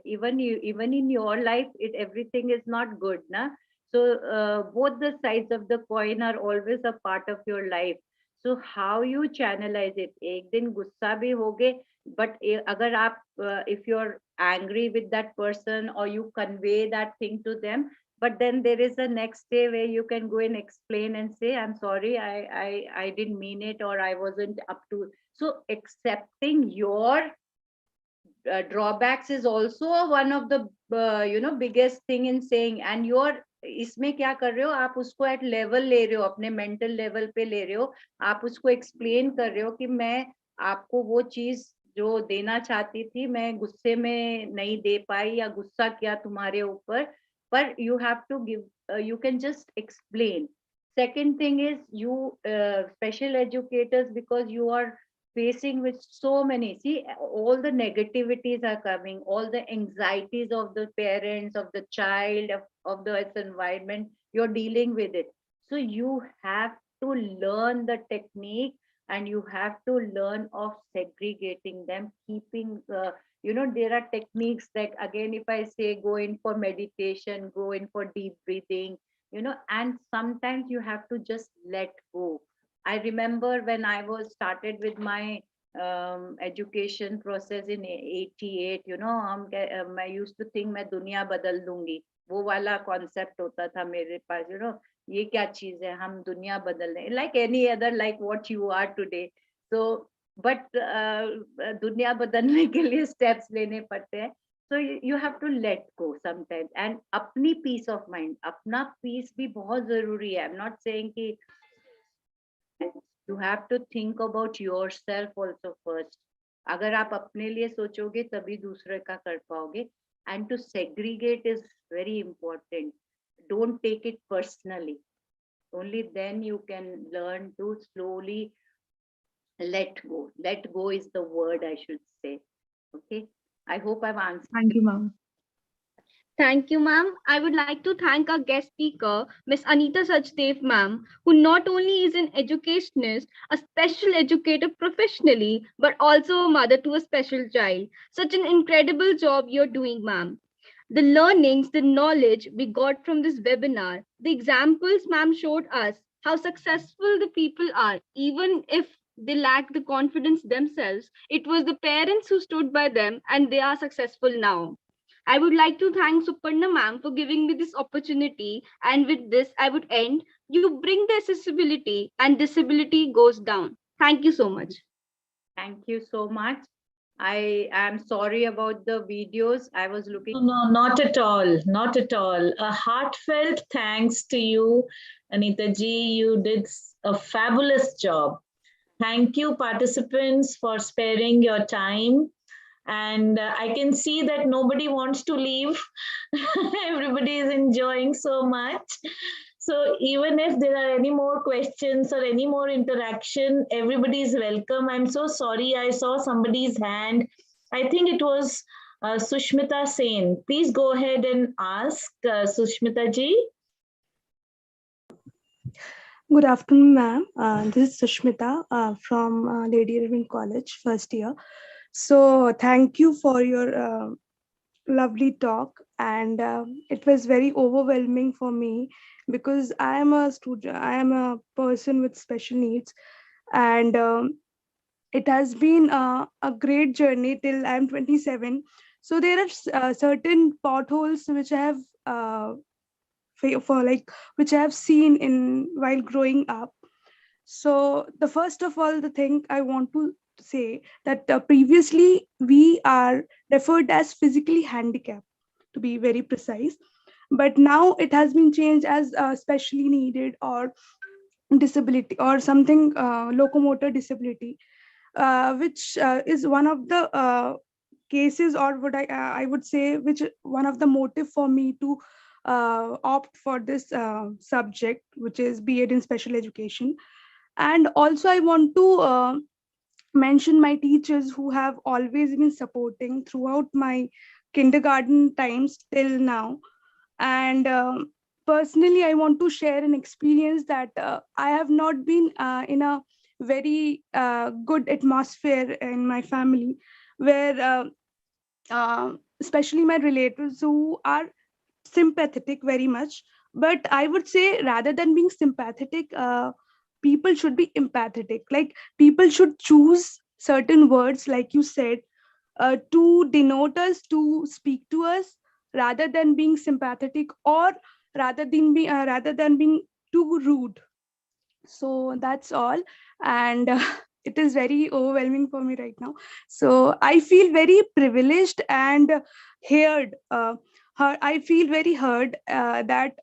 even in your life, everything is not good, na? So both the sides of the coin are always a part of your life. So how you channelize it? एक दिन गुस्सा भी होगे, but अगर आप if you're angry with that person or you convey that thing to them, but then there is a next day where you can go and explain and say, I'm sorry, I didn't mean it, or I wasn't up to. So accepting your drawbacks is also one of the biggest thing in saying. And you're इसमें क्या कर रहे हो, आप उसको at level ले रहे हो, अपने मेंटल लेवल पे ले रहे हो, आप उसको एक्सप्लेन कर रहे हो कि मैं आपको वो चीज जो देना चाहती थी मैं गुस्से में नहीं दे पाई या गुस्सा किया तुम्हारे ऊपर, पर you have to give, you can just explain. Second thing is you special educators, because you are facing with so many, see, all the negativities are coming, all the anxieties of the parents, of the child, of the environment, you're dealing with it. So you have to learn the technique, and you have to learn of segregating them, keeping there are techniques like, again, if I say, go in for meditation, go in for deep breathing, and sometimes you have to just let go. I remember when I was started with my education process in 88, I used to think मैं दुनिया बदल दूंगी, वो वाला concept होता था मेरे पास, ये क्या चीज है, हम दुनिया बदल रहे, like any other, like what you are today. So but दुनिया बदलने के लिए steps लेने पड़ते हैं. So you have to let go sometimes, and अपनी peace of mind, अपना peace भी बहुत जरूरी है. I'm not saying कि you have to think about yourself also first. अगर आप अपने लिए सोचोगे तभी दूसरे का कर पाओगे. And to segregate is very important. Don't take it personally. Only then you can learn to slowly let go. Let go is the word I should say. Okay. I hope I've answered. Thank you, ma'am. Thank you, ma'am. I would like to thank our guest speaker, Miss Anita Sachdev, ma'am, who not only is an educationist, a special educator professionally, but also a mother to a special child. Such an incredible job you're doing, ma'am. The learnings, the knowledge we got from this webinar, the examples ma'am showed us how successful the people are, even if they lack the confidence themselves. It was the parents who stood by them and they are successful now. I would like to thank Suparna ma'am for giving me this opportunity. And with this, I would end. You bring the accessibility and disability goes down. Thank you so much. Thank you so much. I am sorry about the videos. I was looking. No, not at all. Not at all. A heartfelt thanks to you, Anita ji. You did a fabulous job. Thank you, participants, for sparing your time. And I can see that nobody wants to leave. Everybody is enjoying so much. So even if there are any more questions or any more interaction, everybody is welcome. I'm so sorry, I saw somebody's hand. I think it was Sushmita Sen. Please go ahead and ask Sushmita ji. Good afternoon, ma'am. This is Sushmita from Lady Irving College, first year. So thank you for your lovely talk, and it was very overwhelming for me because I am a student, I am a person with special needs, and it has been a great journey till I'm 27. So there are certain potholes which I have which I have seen in while growing up. So the first of all, the thing I want to say that previously we are referred as physically handicapped, to be very precise, but now it has been changed as specially needed or disability or something locomotor disability, which is one of the cases, or what I would say, which one of the motive for me to opt for this subject, which is B.Ed in special education. And also I want to mention my teachers who have always been supporting throughout my kindergarten times till now. And personally, I want to share an experience that I have not been in a very good atmosphere in my family, where especially my relatives who are sympathetic very much. But I would say rather than being sympathetic, people should be empathetic. Like people should choose certain words, like you said, to denote us, to speak to us, rather than being sympathetic, or rather than being too rude. So that's all. And it is very overwhelming for me right now. So I feel very privileged and heard. I feel very heard that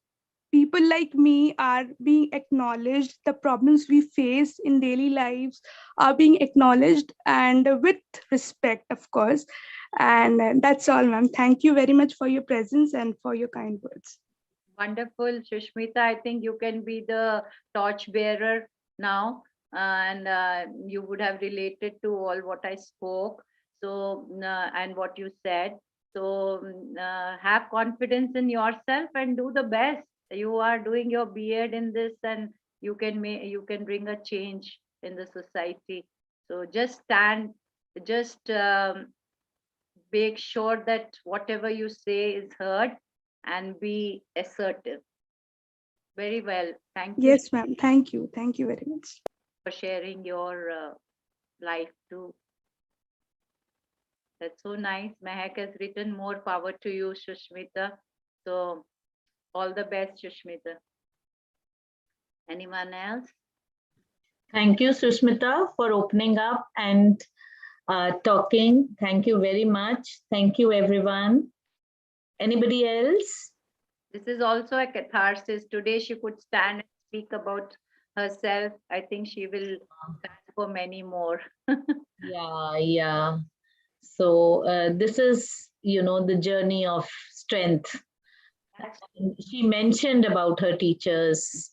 people like me are being acknowledged. The problems we face in daily lives are being acknowledged, and with respect, of course. And that's all, ma'am. Thank you very much for your presence and for your kind words. Wonderful, Shushmita. I think you can be the torch bearer now, and you would have related to all what I spoke. So, and what you said. So, have confidence in yourself and do the best. You are doing your B.Ed in this, and you can bring a change in the society. So, just stand, just make sure that whatever you say is heard, and be assertive. Very well. Thank you Yes, ma'am. Thank you. Thank you very much. for sharing your life too. That's so nice. Mehak has written more power to you, Shushmita. So all the best, Shushmita. Anyone else? Thank you, Sushmita, for opening up and talking. Thank you very much. Thank you, everyone. Anybody else? This is also a catharsis. Today she could stand and speak about herself. I think she will stand for many more. Yeah. So this is, the journey of strength. She mentioned about her teachers.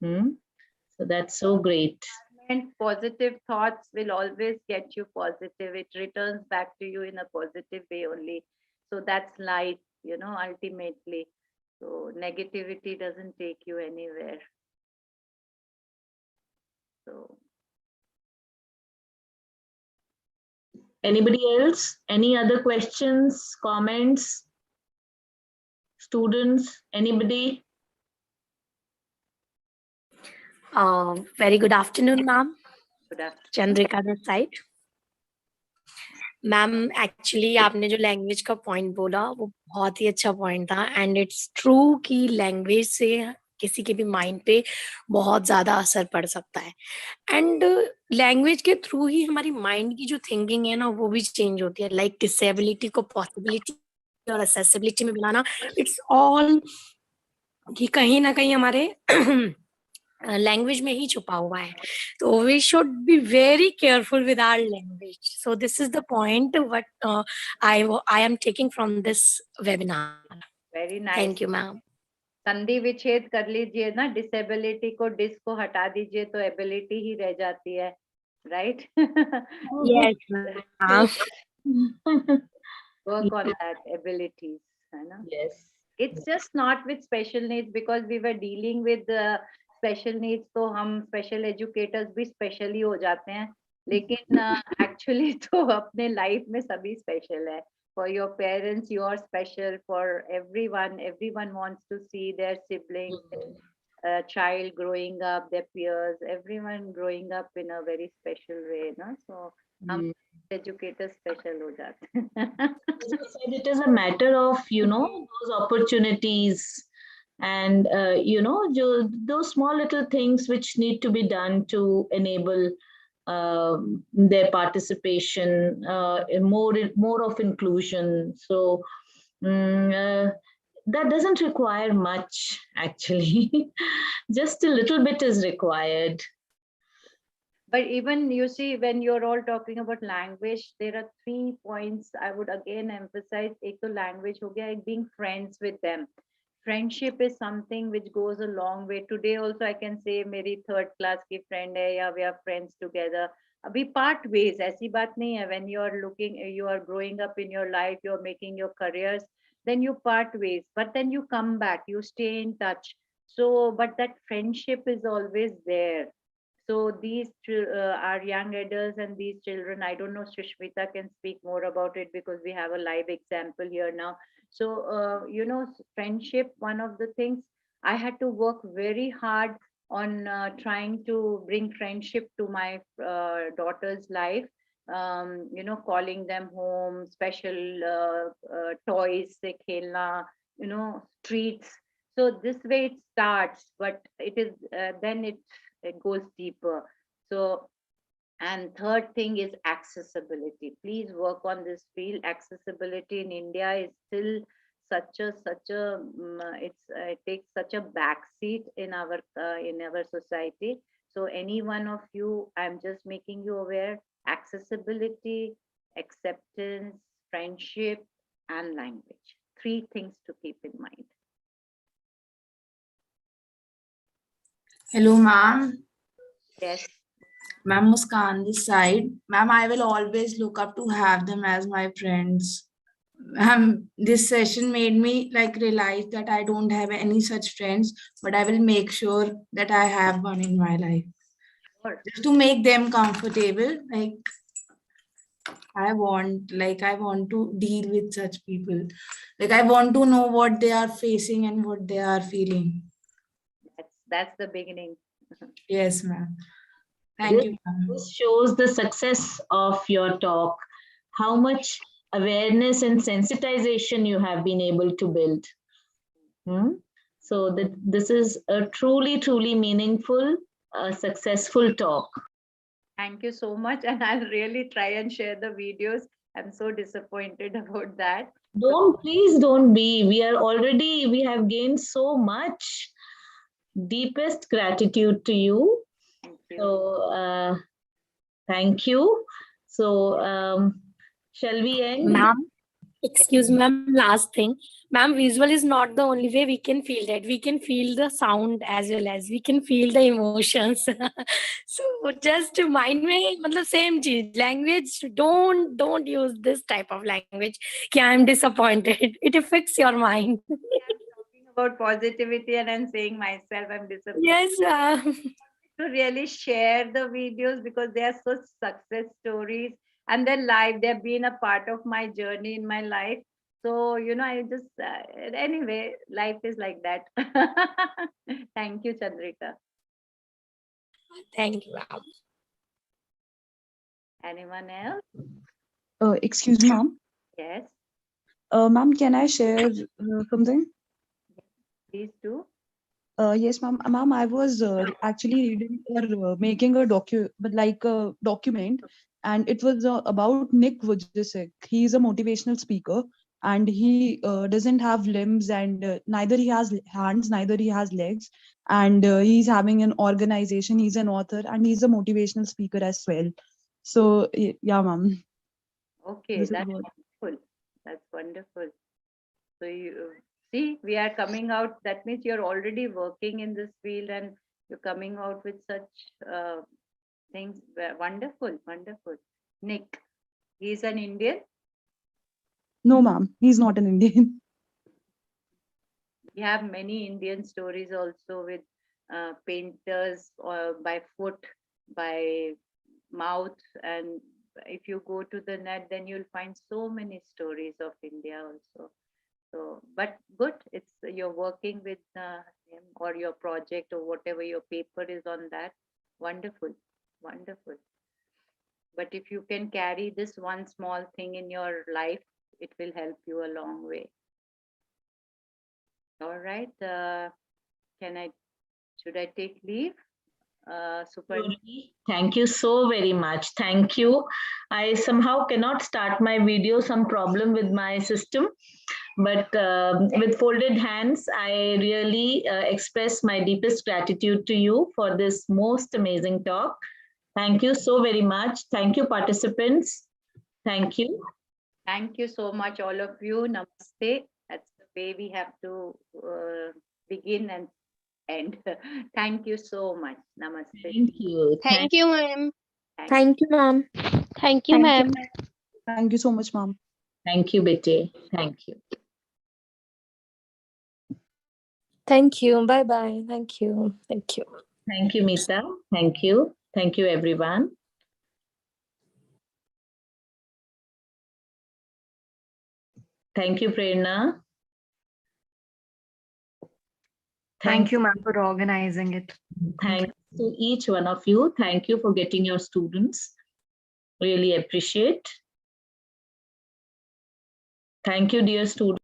So that's so great. And positive thoughts will always get you positive. It returns back to you in a positive way only. So that's life, ultimately. So negativity doesn't take you anywhere. So Anybody else? Any other questions, comments? Students, anybody? Very good afternoon, ma'am. good afternoon. Chandrika this side. Ma'am actually आपने जो language का point बोला वो बहुत ही अच्छा point था and it's true कि language से किसी के भी माइंड पे बहुत ज्यादा असर पड़ सकता है एंड लैंग्वेज के थ्रू ही हमारी माइंड की जो थिंकिंग है ना वो भी चेंज होती है लाइक डिसेबिलिटी को पॉसिबिलिटी और असेसिबिलिटी में मिलाना इट्स ऑल कि कहीं ना कहीं हमारे लैंग्वेज में ही छुपा हुआ है तो we should be very careful with our language so this is the point what I am taking from this webinar very nice thank you ma'am संधि विच्छेद कर लीजिए ना डिसेबिलिटी को डिस को हटा दीजिए तो एबिलिटी ही रह जाती है right yes ma'am work on that abilities है ना Yes. it's just not with special needs because we were dealing with special needs तो हम special educators भी special ही हो जाते हैं लेकिन actually तो अपने life में सभी special है for your parents you are special for everyone wants to see their siblings child growing up their peers everyone growing up in a very special way ना so हम educators special हो जाते हैं It is a matter of, those opportunities and, those small little things which need to be done to enable their participation, more of inclusion. So that doesn't require much, actually. Just a little bit is required. But even you see, when you're all talking about language, there are 3 points I would again emphasize. Ek to language ho gaya, ek being friends with them. Friendship is something which goes a long way. Today also I can say मेरी third class की friend है या we are friends together. अभी part ways ऐसी बात नहीं है. When you are looking, you are growing up in your life, you are making your careers, then you part ways. But then you come back, you stay in touch. So, but that friendship is always there. So these are young adults and these children. I don't know, Shushmita can speak more about it because we have a live example here now. So, friendship, one of the things I had to work very hard on trying to bring friendship to my daughter's life. Calling them home, special toys, se khelna, treats. So this way it starts, but it is then it goes deeper. So, and third thing is accessibility. Please work on this field. Accessibility in India is still it takes such a backseat in our society. So any one of you, I'm just making you aware: accessibility, acceptance, friendship, and language. Three things to keep in mind. Hello, ma'am. Yes. Ma'am Muskan this side. Ma'am, I will always look up to have them as my friends. This session made me like realize that I don't have any such friends, but I will make sure that I have one in my life. Sure. Just to make them comfortable, I want to deal with such people. Like I want to know what they are facing and what they are feeling. That's the beginning. Yes, ma'am. Thank you, ma'am. This shows the success of your talk, how much awareness and sensitization you have been able to build. So this is a truly, truly meaningful, successful talk. Thank you so much. And I'll really try and share the videos. I'm so disappointed about that. Please don't be. We have gained so much. Deepest gratitude to you. Thank you. So, thank you. So, shall we end? Ma'am, excuse me, ma'am, last thing. Ma'am, visual is not the only way we can feel that. We can feel the sound as well as we can feel the emotions. So just to mind me, matlab same cheez, language, don't use this type of language. Ki I'm disappointed. It affects your mind. I'm talking about positivity and I'm saying myself I'm disappointed. Yes, ma'am. To really share the videos because they are such success stories and their life, they've been a part of my journey in my life. So I just anyway, life is like that. Thank you, Chandrika. Thank you, ma'am. Anyone else? Excuse me, ma'am. Yes, Ma'am, can I share something? please do. Yes, ma'am. Ma'am, I was actually reading or making a document, and it was about Nick Vujicic. He is a motivational speaker, and he doesn't have limbs, and neither he has hands, neither he has legs, and he's having an organization. He's an author, and he's a motivational speaker as well. So yeah, ma'am. Okay, This is that's what. wonderful. That's wonderful. So you see, we are coming out. That means you're already working in this field and you're coming out with such things. Wonderful, wonderful. Nick, he's an Indian. No, ma'am. He's not an Indian. We have many Indian stories also with painters or by foot, by mouth, and if you go to the net, then you'll find so many stories of India also. So, but good, it's you're working with him or your project or whatever your paper is on that. Wonderful, wonderful. But if you can carry this one small thing in your life, it will help you a long way. All right. Should I take leave? Super. Thank you so very much. Thank you. I somehow cannot start my video, some problem with my system, but with folded hands, I really express my deepest gratitude to you for this most amazing talk. Thank you so very much. Thank you, participants. Thank you. Thank you so much, all of you. Namaste. That's the way we have to begin and end. Thank you so much. Namaste. Thank you. Thank you, ma'am. Thank you, ma'am. Thank you, ma'am. Thank you so much, ma'am. Thank you, Bete. Thank you. Thank you. Bye bye. Thank you. Thank you. Thank you, Meeta. Thank you. Thank you, everyone. Thank you, Prerna. Thank you, ma'am, for organizing it. Thanks to each one of you. Thank you for getting your students. Really appreciate. Thank you, dear students.